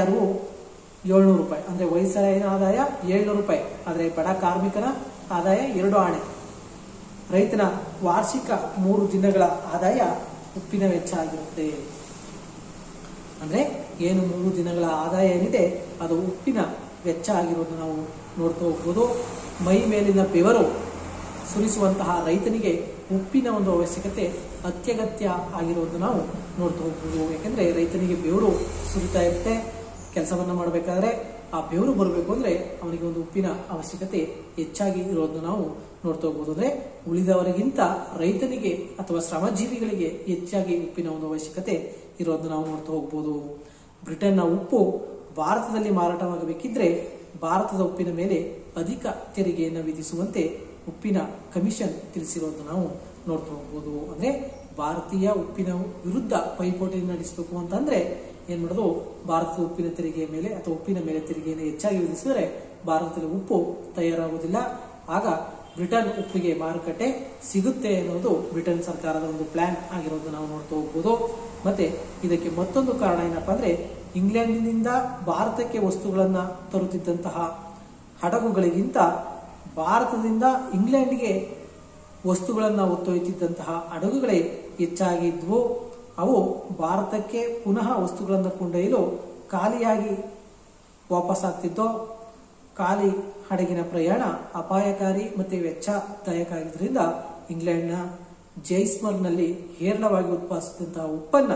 700 ರೂಪಾಯಿ, ಅಂದ್ರೆ ವೈಸರಾಯಿನ ಆದಾಯ 700 ರೂಪಾಯಿ, ಆದರೆ ಬಡ ಕಾರ್ಮಿಕನ ಆದಾಯ 2 ಆಣೆ. ರೈತನ ವಾರ್ಷಿಕ 3 ದಿನಗಳ ಆದಾಯ ಉಪ್ಪಿನ ವೆಚ್ಚ ಆಗಿರುತ್ತೆ. ಅಂದ್ರೆ ಏನು 3 ದಿನಗಳ ಆದಾಯ ಏನಿದೆ ಅದು ಉಪ್ಪಿನ ವೆಚ್ಚ ಆಗಿರೋದು ನಾವು ನೋಡ್ತಾ ಹೋಗ್ಬೋದು. ಮೈ ಮೇಲಿನ ಬೆವರು ಸುರಿಸುವಂತಹ ರೈತನಿಗೆ ಉಪ್ಪಿನ ಒಂದು ಅವಶ್ಯಕತೆ ಅತ್ಯಗತ್ಯ ಆಗಿರೋದು ನಾವು ನೋಡ್ತಾ ಹೋಗ್ಬೋದು. ಯಾಕಂದ್ರೆ ರೈತನಿಗೆ ಬೆವರು ಸುರಿತಾ ಇರುತ್ತೆ, ಕೆಲಸವನ್ನ ಮಾಡಬೇಕಾದ್ರೆ ಆ ಬೆವರು ಬರಬೇಕು ಅಂದ್ರೆ ಅವನಿಗೆ ಒಂದು ಉಪ್ಪಿನ ಅವಶ್ಯಕತೆ ಹೆಚ್ಚಾಗಿ ಇರೋದನ್ನ ನಾವು ನೋಡ್ತಾ ಹೋಗ್ಬೋದು. ಅಂದ್ರೆ ಉಳಿದವರಿಗಿಂತ ರೈತನಿಗೆ ಅಥವಾ ಶ್ರಮಜೀವಿಗಳಿಗೆ ಹೆಚ್ಚಾಗಿ ಉಪ್ಪಿನ ಒಂದು ಅವಶ್ಯಕತೆ ಇರೋದನ್ನ ನಾವು ನೋಡ್ತಾ ಹೋಗ್ಬೋದು. ಬ್ರಿಟನ್ನ ಉಪ್ಪು ಭಾರತದಲ್ಲಿ ಮಾರಾಟವಾಗಬೇಕಿದ್ರೆ ಭಾರತದ ಉಪ್ಪಿನ ಮೇಲೆ ಅಧಿಕ ತೆರಿಗೆಯನ್ನು ವಿಧಿಸುವಂತೆ ಉಪ್ಪಿನ ಕಮಿಷನ್ ತಿಳಿಸಿರೋದನ್ನ ನಾವು ನೋಡ್ತಾ ಹೋಗ್ಬೋದು. ಅಂದ್ರೆ ಭಾರತೀಯ ಉಪ್ಪಿನ ವಿರುದ್ಧ ಪೈಪೋಟಿ ನಡೆಸಬೇಕು ಅಂತಂದ್ರೆ ಏನ್ ಮಾಡೋದು, ಭಾರತದ ಉಪ್ಪಿನ ತೆರಿಗೆಯ ಮೇಲೆ ಅಥವಾ ಉಪ್ಪಿನ ಮೇಲೆ ತೆರಿಗೆಯನ್ನು ಹೆಚ್ಚಾಗಿ ವಿಧಿಸಿದರೆ ಭಾರತದಲ್ಲಿ ಉಪ್ಪು ತಯಾರಾಗುವುದಿಲ್ಲ. ಆಗ ಬ್ರಿಟನ್ ಉಪ್ಪಿಗೆ ಮಾರುಕಟ್ಟೆ ಸಿಗುತ್ತೆ ಅನ್ನೋದು ಬ್ರಿಟನ್ ಸರ್ಕಾರದ ಒಂದು ಪ್ಲಾನ್ ಆಗಿರೋದನ್ನ ನಾವು ನೋಡ್ತಾ ಹೋಗ್ಬೋದು. ಮತ್ತೆ ಇದಕ್ಕೆ ಮತ್ತೊಂದು ಕಾರಣ ಏನಪ್ಪಾ ಅಂದ್ರೆ, ಇಂಗ್ಲೆಂಡಿನಿಂದ ಭಾರತಕ್ಕೆ ವಸ್ತುಗಳನ್ನ ತರುತ್ತಿದ್ದಂತಹ ಹಡಗುಗಳಿಗಿಂತ ಭಾರತದಿಂದ ಇಂಗ್ಲೆಂಡ್ಗೆ ವಸ್ತುಗಳನ್ನ ಹೊತ್ತೊಯ್ಯುತ್ತಿದ್ದಂತಹ ಹಡಗುಗಳೇ ಹೆಚ್ಚಾಗಿದ್ವು. ಅವು ಭಾರತಕ್ಕೆ ಪುನಃ ವಸ್ತುಗಳನ್ನು ಕೊಂಡೊಯ್ಯಲು ಖಾಲಿಯಾಗಿ ವಾಪಸ್ಸಾಗ್ತಿದ್ದೋ. ಖಾಲಿ ಹಡಗಿನ ಪ್ರಯಾಣ ಅಪಾಯಕಾರಿ ಮತ್ತೆ ವೆಚ್ಚದಾಯಕ ಆಗಿದ್ದರಿಂದ ಇಂಗ್ಲೆಂಡ್ನ ಜೈಸ್ಮರ್ನಲ್ಲಿ ಹೇರಳವಾಗಿ ಉತ್ಪಾದಿಸಿದಂತಹ ಉಪ್ಪನ್ನ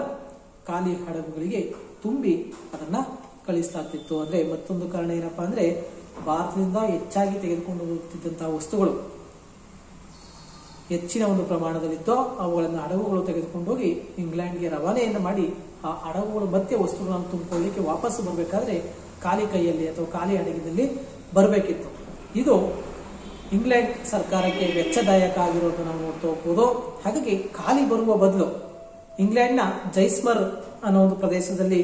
ಖಾಲಿ ಹಡಗುಗಳಿಗೆ ತುಂಬಿ ಅದನ್ನ ಕಳಿಸ್ಲಾಗ್ತಿತ್ತು. ಅಂದ್ರೆ ಮತ್ತೊಂದು ಕಾರಣ ಏನಪ್ಪಾ ಅಂದ್ರೆ, ಭಾರತದಿಂದ ಹೆಚ್ಚಾಗಿ ತೆಗೆದುಕೊಂಡು ಹೋಗುತ್ತಿದ್ದಂತಹ ವಸ್ತುಗಳು ಹೆಚ್ಚಿನ ಒಂದು ಪ್ರಮಾಣದಲ್ಲಿದ್ದೋ ಅವುಗಳನ್ನು ಹಡಗುಗಳು ತೆಗೆದುಕೊಂಡು ಹೋಗಿ ಇಂಗ್ಲೆಂಡ್ಗೆ ರವಾನೆಯನ್ನು ಮಾಡಿ ಆ ಹಡಗುಗಳು ಮತ್ತೆ ವಸ್ತುಗಳನ್ನು ತುಂಬಿಕೊಳ್ಳಲಿಕ್ಕೆ ವಾಪಸ್ಸು ಬರಬೇಕಾದ್ರೆ ಖಾಲಿ ಕೈಯಲ್ಲಿ ಅಥವಾ ಖಾಲಿ ಹಡಗಿನಲ್ಲಿ ಬರಬೇಕಿತ್ತು. ಇದು ಇಂಗ್ಲೆಂಡ್ ಸರ್ಕಾರಕ್ಕೆ ವೆಚ್ಚದಾಯಕ ಆಗಿರೋದು ನಾವು ನೋಡ್ತಾ ಹೋಗ್ಬೋದು. ಹಾಗಾಗಿ ಖಾಲಿ ಬರುವ ಬದಲು ಇಂಗ್ಲೆಂಡ್ನ ಜೈಸ್ಮರ್ ಅನ್ನೋ ಒಂದು ಪ್ರದೇಶದಲ್ಲಿ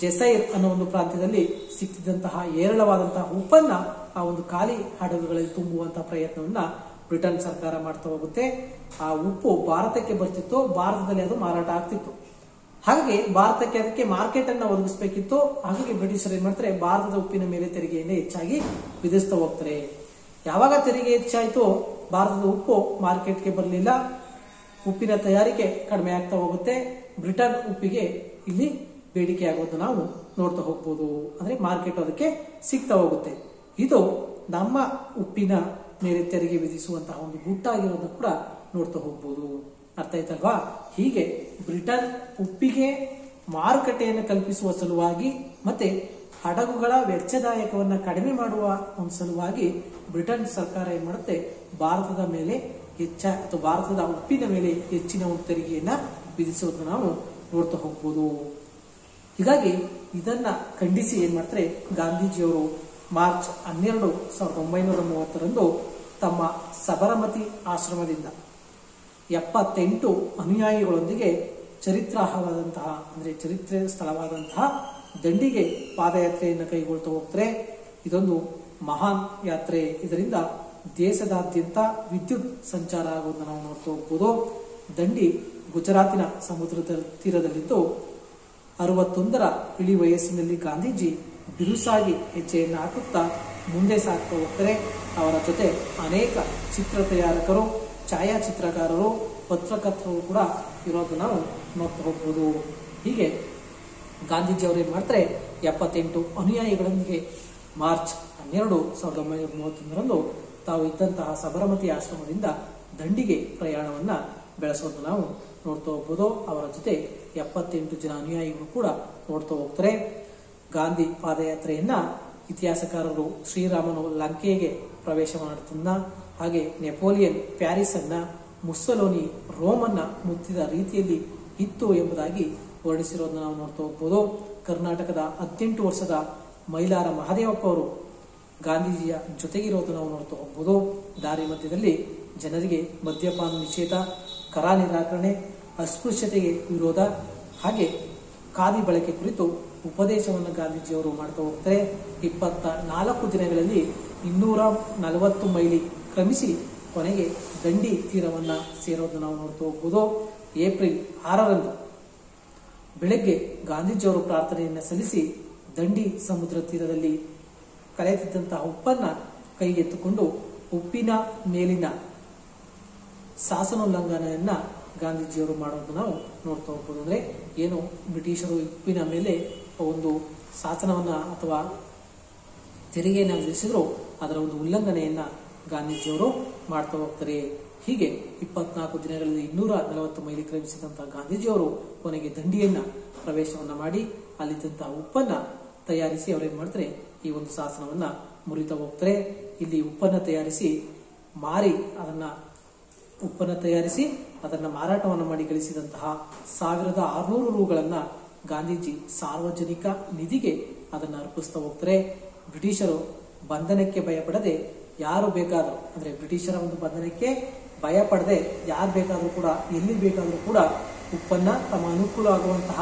ಜೆಸೈರ್ ಅನ್ನೋ ಒಂದು ಪ್ರಾಂತ್ಯದಲ್ಲಿ ಸಿಕ್ತಿದ್ದಂತಹ ಹೇರಳವಾದಂತಹ ಉಪ್ಪನ್ನ ಆ ಒಂದು ಖಾಲಿ ಹಡಗುಗಳಲ್ಲಿ ತುಂಬುವಂತಹ ಪ್ರಯತ್ನವನ್ನ ಬ್ರಿಟನ್ ಸರ್ಕಾರ ಮಾಡ್ತಾ ಹೋಗುತ್ತೆ. ಆ ಉಪ್ಪು ಭಾರತಕ್ಕೆ ಬರ್ತಿತ್ತು, ಭಾರತದಲ್ಲಿ ಅದು ಮಾರಾಟ ಆಗ್ತಿತ್ತು. ಹಾಗಾಗಿ ಭಾರತಕ್ಕೆ ಅದಕ್ಕೆ ಮಾರ್ಕೆಟ್ ಅನ್ನ ಒದಗಿಸಬೇಕಿತ್ತು. ಹಾಗಾಗಿ ಬ್ರಿಟಿಷರು ಏನ್ ಮಾಡ್ತಾರೆ, ಭಾರತದ ಉಪ್ಪಿನ ಮೇಲೆ ತೆರಿಗೆಯನ್ನು ಹೆಚ್ಚಾಗಿ ವಿಧಿಸ್ತಾ ಹೋಗ್ತಾರೆ. ಯಾವಾಗ ತೆರಿಗೆ ಹೆಚ್ಚಾಯಿತು, ಭಾರತದ ಉಪ್ಪು ಮಾರ್ಕೆಟ್ಗೆ ಬರಲಿಲ್ಲ, ಉಪ್ಪಿನ ತಯಾರಿಕೆ ಕಡಿಮೆ ಆಗ್ತಾ ಹೋಗುತ್ತೆ. ಬ್ರಿಟನ್ ಉಪ್ಪಿಗೆ ಇಲ್ಲಿ ಬೇಡಿಕೆ ಆಗೋದು ನಾವು ನೋಡ್ತಾ ಹೋಗ್ಬೋದು. ಅಂದ್ರೆ ಮಾರ್ಕೆಟ್ ಅದಕ್ಕೆ ಸಿಗ್ತಾ ಹೋಗುತ್ತೆ. ಇದು ನಮ್ಮ ಉಪ್ಪಿನ ಮೇಲೆ ತೆರಿಗೆ ವಿಧಿಸುವಂತಹ ಒಂದು ಗುಟ್ಟಾಗಿರೋದನ್ನ ಕೂಡ ನೋಡ್ತಾ ಹೋಗ್ಬೋದು. ಅರ್ಥ ಆಯ್ತಲ್ವಾ? ಹೀಗೆ ಬ್ರಿಟನ್ ಉಪ್ಪಿಗೆ ಮಾರುಕಟ್ಟೆಯನ್ನು ಕಲ್ಪಿಸುವ ಸಲುವಾಗಿ ಮತ್ತೆ ಹಡಗುಗಳ ವೆಚ್ಚದಾಯಕವನ್ನ ಕಡಿಮೆ ಮಾಡುವ ಒಂದು ಸಲುವಾಗಿ ಬ್ರಿಟನ್ ಸರ್ಕಾರ ಏನ್ ಮಾಡುತ್ತೆ, ಭಾರತದ ಮೇಲೆ ಅಥವಾ ಭಾರತದ ಉಪ್ಪಿನ ಮೇಲೆ ಹೆಚ್ಚಿನ ಒಂದು ತೆರಿಗೆಯನ್ನ ವಿಧಿಸೋದನ್ನ ನಾವು ನೋಡ್ತಾ ಹೋಗ್ಬೋದು. ಹೀಗಾಗಿ ಇದನ್ನ ಖಂಡಿಸಿ ಏನ್ ಮಾಡ್ತಾರೆ, ಗಾಂಧೀಜಿಯವರು ಮಾರ್ಚ್ 12, 1930 ತಮ್ಮ ಸಬರಮತಿ ಆಶ್ರಮದಿಂದ 78 ಅನುಯಾಯಿಗಳೊಂದಿಗೆ ಚರಿತ್ರಾರ್ಹವಾದಂತಹ ಅಂದ್ರೆ ಚರಿತ್ರೆ ಸ್ಥಳವಾದಂತಹ ದಂಡಿಗೆ ಪಾದಯಾತ್ರೆಯನ್ನು ಕೈಗೊಳ್ತಾ ಹೋಗ್ತಾರೆ. ಇದೊಂದು ಮಹಾನ್ ಯಾತ್ರೆ. ಇದರಿಂದ ದೇಶದಾದ್ಯಂತ ವಿದ್ಯುತ್ ಸಂಚಾರ ಆಗೋದನ್ನ ನಾವು ನೋಡ್ತಾ ಹೋಗ್ಬೋದು. ದಂಡಿ ಗುಜರಾತಿನ ಸಮುದ್ರದ ತೀರದಲ್ಲಿದ್ದು 61ರ ಇಳಿ ವಯಸ್ಸಿನಲ್ಲಿ ಗಾಂಧೀಜಿ ಬಿರುಸಾಗಿ ಹೆಜ್ಜೆಯನ್ನು ಹಾಕುತ್ತಾ ಮುಂದೆ ಸಾಗ್ತಾ ಹೋಗ್ತಾರೆ. ಅವರ ಜೊತೆ ಅನೇಕ ಚಿತ್ರ ತಯಾರಕರು, ಛಾಯಾಚಿತ್ರಕಾರರು, ಪತ್ರಕರ್ತರು ಕೂಡ ಇರೋದು ನಾವು ನೋಡ್ತಾ ಹೋಗ್ಬೋದು. ಹೀಗೆ ಗಾಂಧೀಜಿ ಅವರು ಏನ್ ಮಾಡ್ತಾರೆ, 78 ಅನುಯಾಯಿಗಳೊಂದಿಗೆ ಮಾರ್ಚ್ 12, 1931 ತಾವು ಇದ್ದಂತಹ ಸಬರಮತಿ ಆಶ್ರಮದಿಂದ ದಂಡಿಗೆ ಪ್ರಯಾಣವನ್ನ ಬೆಳೆಸೋದು ನಾವು ನೋಡ್ತಾ ಹೋಗ್ಬೋದು. ಅವರ ಜೊತೆ 78 ಜನ ಅನುಯಾಯಿಗಳು ಕೂಡ ನೋಡ್ತಾ ಹೋಗ್ತಾರೆ. ಗಾಂಧಿ ಪಾದಯಾತ್ರೆಯನ್ನ ಇತಿಹಾಸಕಾರರು ಶ್ರೀರಾಮನು ಲಂಕೆಗೆ ಪ್ರವೇಶ ಮಾಡುತ್ತನ್ನ, ಹಾಗೆ ನೆಪೋಲಿಯನ್ ಪ್ಯಾರಿಸ್ ಅನ್ನ, ಮುಸ್ಸಲೋನಿ ರೋಮನ್ನ ಮುತ್ತಿದ ರೀತಿಯಲ್ಲಿ ಇತ್ತು ಎಂಬುದಾಗಿ ವರ್ಣಿಸಿರೋದನ್ನ ನಾವು ನೋಡ್ತಾ ಹೋಗ್ಬೋದು. ಕರ್ನಾಟಕದ 18 ವರ್ಷದ ಮೈಲಾರ ಮಹದೇವಪ್ಪ ಅವರು ಗಾಂಧೀಜಿಯ ಜೊತೆಗಿರೋದನ್ನ ನಾವು ನೋಡ್ತಾ ಹೋಗ್ಬೋದು. ದಾರಿ ಮಧ್ಯದಲ್ಲಿ ಜನರಿಗೆ ಮದ್ಯಪಾನ ನಿಷೇಧ, ಕರ ನಿರಾಕರಣೆ, ಅಸ್ಪೃಶ್ಯತೆಗೆ ವಿರೋಧ ಹಾಗೆ ಖಾದಿ ಬಳಕೆ ಕುರಿತು ಉಪದೇಶವನ್ನು ಗಾಂಧೀಜಿಯವರು ಮಾಡ್ತಾ ಹೋಗ್ತಾರೆ. 24 ದಿನಗಳಲ್ಲಿ 240 ಮೈಲಿ ಕ್ರಮಿಸಿ ಕೊನೆಗೆ ದಂಡಿ ತೀರವನ್ನ ಸೇರೋದನ್ನ ನಾವು ನೋಡ್ತಾ ಹೋಗ್ಬೋದು. ಏಪ್ರಿಲ್ 6 ಬೆಳಗ್ಗೆ ಗಾಂಧೀಜಿಯವರು ಪ್ರಾರ್ಥನೆಯನ್ನ ಸಲ್ಲಿಸಿ ದಂಡಿ ಸಮುದ್ರ ತೀರದಲ್ಲಿ ಕಲೆತಿದ್ದಂತಹ ಉಪ್ಪನ್ನ ಕೈಗೆತ್ತಿಕೊಂಡು ಉಪ್ಪಿನ ಮೇಲಿನ ಶಾಸನೋಲ್ಲಂಘನೆಯನ್ನ ಗಾಂಧೀಜಿಯವರು ಮಾಡೋದನ್ನ ನಾವು ನೋಡ್ತಾ ಹೋಗ್ಬೋದು. ಅಂದ್ರೆ ಏನು ಬ್ರಿಟಿಷರು ಉಪ್ಪಿನ ಮೇಲೆ ಒಂದು ಶಾಸನವನ್ನ ಅಥವಾ ತೆರಿಗೆಯನ್ನು ವಿಧಿಸಿದ್ರು, ಅದರ ಒಂದು ಉಲ್ಲಂಘನೆಯನ್ನ ಗಾಂಧೀಜಿಯವರು ಮಾಡ್ತಾ ಹೋಗ್ತಾರೆ. ಹೀಗೆ 24 ದಿನಗಳಲ್ಲಿ 240 ಮೈಲಿ ಕ್ರಮಿಸಿದಂತಹ ಗಾಂಧೀಜಿಯವರು ಕೊನೆಗೆ ದಂಡಿಯನ್ನ ಪ್ರವೇಶವನ್ನ ಮಾಡಿ ಅಲ್ಲಿದ್ದಂತಹ ಉಪ್ಪನ್ನ ತಯಾರಿಸಿ ಅವರೇನ್ ಮಾಡ್ತಾರೆ, ಈ ಒಂದು ಶಾಸನವನ್ನ ಮುರಿತಾ ಹೋಗ್ತಾರೆ. ಇಲ್ಲಿ ಉಪ್ಪನ್ನ ತಯಾರಿಸಿ ಅದನ್ನ ಮಾರಾಟವನ್ನು ಮಾಡಿ ಗಳಿಸಿದಂತಹ 1600 ರೂಗಳನ್ನ ಗಾಂಧೀಜಿ ಸಾರ್ವಜನಿಕ ನಿಧಿಗೆ ಅದನ್ನ ಅರ್ಪಿಸ್ತಾ ಹೋಗ್ತಾರೆ. ಬ್ರಿಟಿಷರು ಬಂಧನಕ್ಕೆ ಭಯಪಡದೆ ಯಾರು ಬೇಕಾದರೂ, ಅಂದ್ರೆ ಬ್ರಿಟಿಷರ ಒಂದು ಬಂಧನಕ್ಕೆ ಭಯಪಡದೆ ಯಾರು ಬೇಕಾದ್ರೂ ಕೂಡ ಎಲ್ಲಿ ಬೇಕಾದ್ರೂ ಕೂಡ ಉಪ್ಪನ್ನ ತಮ್ಮ ಅನುಕೂಲ ಆಗುವಂತಹ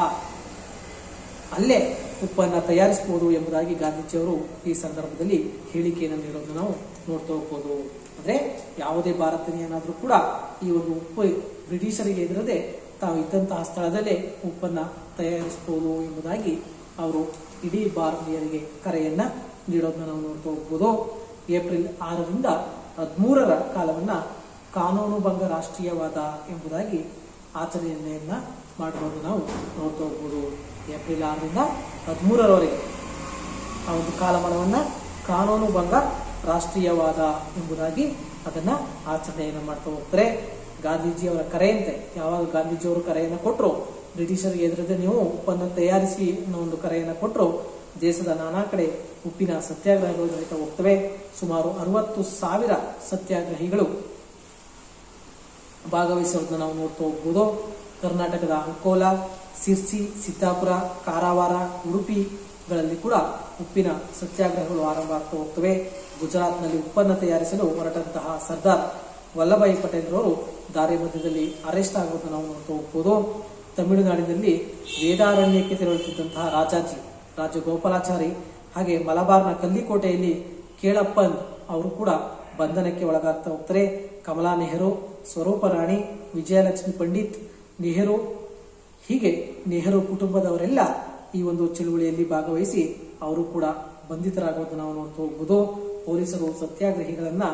ಅಲ್ಲೇ ಉಪ್ಪನ್ನ ತಯಾರಿಸಬಹುದು ಎಂಬುದಾಗಿ ಗಾಂಧೀಜಿಯವರು ಈ ಸಂದರ್ಭದಲ್ಲಿ ಹೇಳಿಕೆಯನ್ನು ನೀಡೋದನ್ನು ನಾವು ನೋಡ್ತಾ ಹೋಗ್ಬೋದು. ಅಂದ್ರೆ ಯಾವುದೇ ಭಾರತೀಯನಾದ್ರೂ ಕೂಡ ಈ ಒಂದು ಉಪ್ಪು ಬ್ರಿಟಿಷರಿಗೆ ಎದುರದೆ ತಾವು ಇದ್ದಂತಹ ಸ್ಥಳದಲ್ಲೇ ಉಪ್ಪನ್ನ ತಯಾರಿಸಬಹುದು ಎಂಬುದಾಗಿ ಅವರು ಇಡೀ ಭಾರತೀಯರಿಗೆ ಕರೆಯನ್ನ ನೀಡೋದನ್ನ ನಾವು ನೋಡ್ತಾ ಹೋಗ್ಬೋದು. ಏಪ್ರಿಲ್ 6ರಿಂದ 13 ಕಾಲವನ್ನ ಕಾನೂನುಭಂಗ ರಾಷ್ಟ್ರೀಯವಾದ ಎಂಬುದಾಗಿ ಆಚರಣೆಯನ್ನ ಮಾಡಿರೋದು ನಾವು ನೋಡ್ತಾ ಹೋಗ್ಬೋದು. ಏಪ್ರಿಲ್ 6ರಿಂದ 13 ಆ ಒಂದು ಕಾಲಮಾನವನ್ನ ಕಾನೂನುಭಂಗ ರಾಷ್ಟ್ರೀಯವಾದ ಎಂಬುದಾಗಿ ಅದನ್ನ ಆಚರಣೆಯನ್ನ ಮಾಡ್ತಾ ಹೋಗ್ತಾರೆ. ಗಾಂಧೀಜಿಯವರ ಕರೆಯಂತೆ ಯಾವಾಗ ಗಾಂಧೀಜಿಯವರು ಕರೆಯನ್ನ ಕೊಟ್ಟರು, ಬ್ರಿಟಿಷರಿಗೆ ಎದುರದೆ ನೀವು ಉಪ್ಪನ್ನು ತಯಾರಿಸಿ ಅನ್ನೋ ಒಂದು ಕರೆಯನ್ನ ಕೊಟ್ಟರು, ದೇಶದ ನಾನಾ ಕಡೆ ಉಪ್ಪಿನ ಸತ್ಯಾಗ್ರಹಗಳು ನಡೀತಾ ಹೋಗ್ತವೆ. ಸುಮಾರು 60,000 ಸತ್ಯಾಗ್ರಹಿಗಳು ಭಾಗವಹಿಸೋದನ್ನ ನಾವು ನೋಡ್ತಾ ಹೋಗ್ಬೋದು. ಕರ್ನಾಟಕದ ಅಂಕೋಲಾ, ಸಿರ್ಸಿ, ಸಿದ್ದಾಪುರ, ಕಾರವಾರ, ಉಡುಪಿಗಳಲ್ಲಿ ಕೂಡ ಉಪ್ಪಿನ ಸತ್ಯಾಗ್ರಹಗಳು ಆರಂಭ ಆಗ್ತಾ ಹೋಗ್ತವೆ. ಗುಜರಾತ್ನಲ್ಲಿ ಉಪ್ಪನ್ನು ತಯಾರಿಸಲು ಹೊರಟಂತಹ ಸರ್ದಾರ್ ವಲ್ಲಭಾಯಿ ಪಟೇಲ್ ರವರು ದಾರಿ ಮಧ್ಯದಲ್ಲಿ ಅರೆಸ್ಟ್ ಆಗೋದನ್ನು ನಾವು ನೋಡ್ತಾ ಹೋಗ್ಬೋದು. ತಮಿಳುನಾಡಿನಲ್ಲಿ ವೇದಾರಣ್ಯಕ್ಕೆ ತೆರಳುತ್ತಿದ್ದಂತಹ ರಾಜಗೋಪಾಲಾಚಾರಿ ಹಾಗೆ ಮಲಬಾರ್ನ ಕಲ್ಲಿಕೋಟೆಯಲ್ಲಿ ಕೇಳಪ್ಪನ್ ಅವರು ಕೂಡ ಬಂಧನಕ್ಕೆ ಒಳಗಾಗ್ತಾ ಹೋಗ್ತಾರೆ. ಕಮಲಾ ನೆಹರು, ಸ್ವರೂಪ ರಾಣಿ, ವಿಜಯಲಕ್ಷ್ಮಿ ಪಂಡಿತ್, ನೆಹರು, ಹೀಗೆ ನೆಹರು ಕುಟುಂಬದವರೆಲ್ಲ ಈ ಒಂದು ಚಳುವಳಿಯಲ್ಲಿ ಭಾಗವಹಿಸಿ ಅವರು ಕೂಡ ಬಂಧಿತರಾಗುವುದನ್ನು ನಾವು ನೋಡ್ತಾ ಹೋಗ್ಬೋದು. ಪೊಲೀಸರು ಸತ್ಯಾಗ್ರಹಿಗಳನ್ನ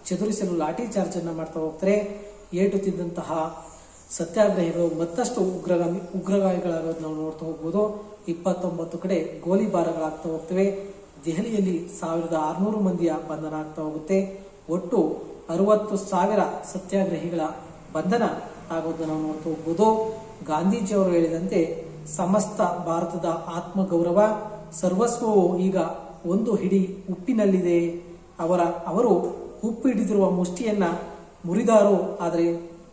ಚದುರಿಸಲು ಲಾಠಿ ಚಾರ್ಜ್ ಅನ್ನ ಮಾಡ್ತಾ ಹೋಗ್ತಾರೆ. ಏಟು ತಿಂದಂತಹ ಸತ್ಯಾಗ್ರಹಿಗಳು ಮತ್ತಷ್ಟು ಉಗ್ರಗಾಮಿಗಳಾಗೋದು ನಾವು ನೋಡ್ತಾ ಹೋಗ್ಬೋದು. 29 ಕಡೆ ಗೋಲಿಬಾರಗಳಾಗ್ತಾ ಹೋಗ್ತವೆ. ದೆಹಲಿಯಲ್ಲಿ 1600 ಮಂದಿಯ ಬಂಧನ ಆಗ್ತಾ ಹೋಗುತ್ತೆ. ಒಟ್ಟು 60,000 ಸತ್ಯಾಗ್ರಹಿಗಳ ಬಂಧನ ಆಗೋದನ್ನು ನಾವು ನೋಡ್ತಾ ಹೋಗ್ಬೋದು. ಗಾಂಧೀಜಿಯವರು ಹೇಳಿದಂತೆ ಸಮಸ್ತ ಭಾರತದ ಆತ್ಮಗೌರವ ಸರ್ವಸ್ವವು ಈಗ ಒಂದು ಹಿಡಿ ಉಪ್ಪಿನಲ್ಲಿದೆ. ಅವರು ಉಪ್ಪು ಹಿಡಿದಿರುವ ಮುಷ್ಟಿಯನ್ನ ಮುರಿದಾರೋ ಆದರೆ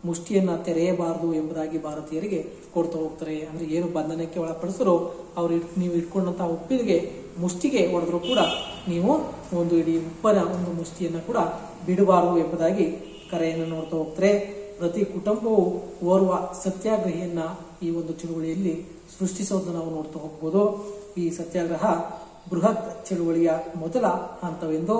ಮುಷ್ಟಿಯನ್ನ ತೆರೆಯಬಾರದು ಎಂಬುದಾಗಿ ಭಾರತೀಯರಿಗೆ ಕೊಡ್ತಾ ಹೋಗ್ತಾರೆ. ಅಂದ್ರೆ ಏನು ಬಂಧನಕ್ಕೆ ಒಳಪಡಿಸರೋ ಅವ್ರು ನೀವು ಇಟ್ಕೊಂಡಂತಹ ಉಪ್ಪಿಗೆ ಮುಷ್ಟಿಗೆ ಹೊಡೆದ್ರು ಕೂಡ ನೀವು ಒಂದು ಇಡೀ ಉಪ್ಪನ ಒಂದು ಮುಷ್ಟಿಯನ್ನ ಕೂಡ ಬಿಡಬಾರದು ಎಂಬುದಾಗಿ ಕರೆಯನ್ನು ನೋಡ್ತಾ ಹೋಗ್ತಾರೆ. ಪ್ರತಿ ಕುಟುಂಬವು ಓರ್ವ ಸತ್ಯಾಗ್ರಹಿಯನ್ನ ಈ ಒಂದು ಚಳುವಳಿಯಲ್ಲಿ ಸೃಷ್ಟಿಸೋದನ್ನು ನಾವು ನೋಡ್ತಾ ಹೋಗ್ಬೋದು. ಈ ಸತ್ಯಾಗ್ರಹ ಬೃಹತ್ ಚಳುವಳಿಯ ಮೊದಲ ಹಂತವೆಂದು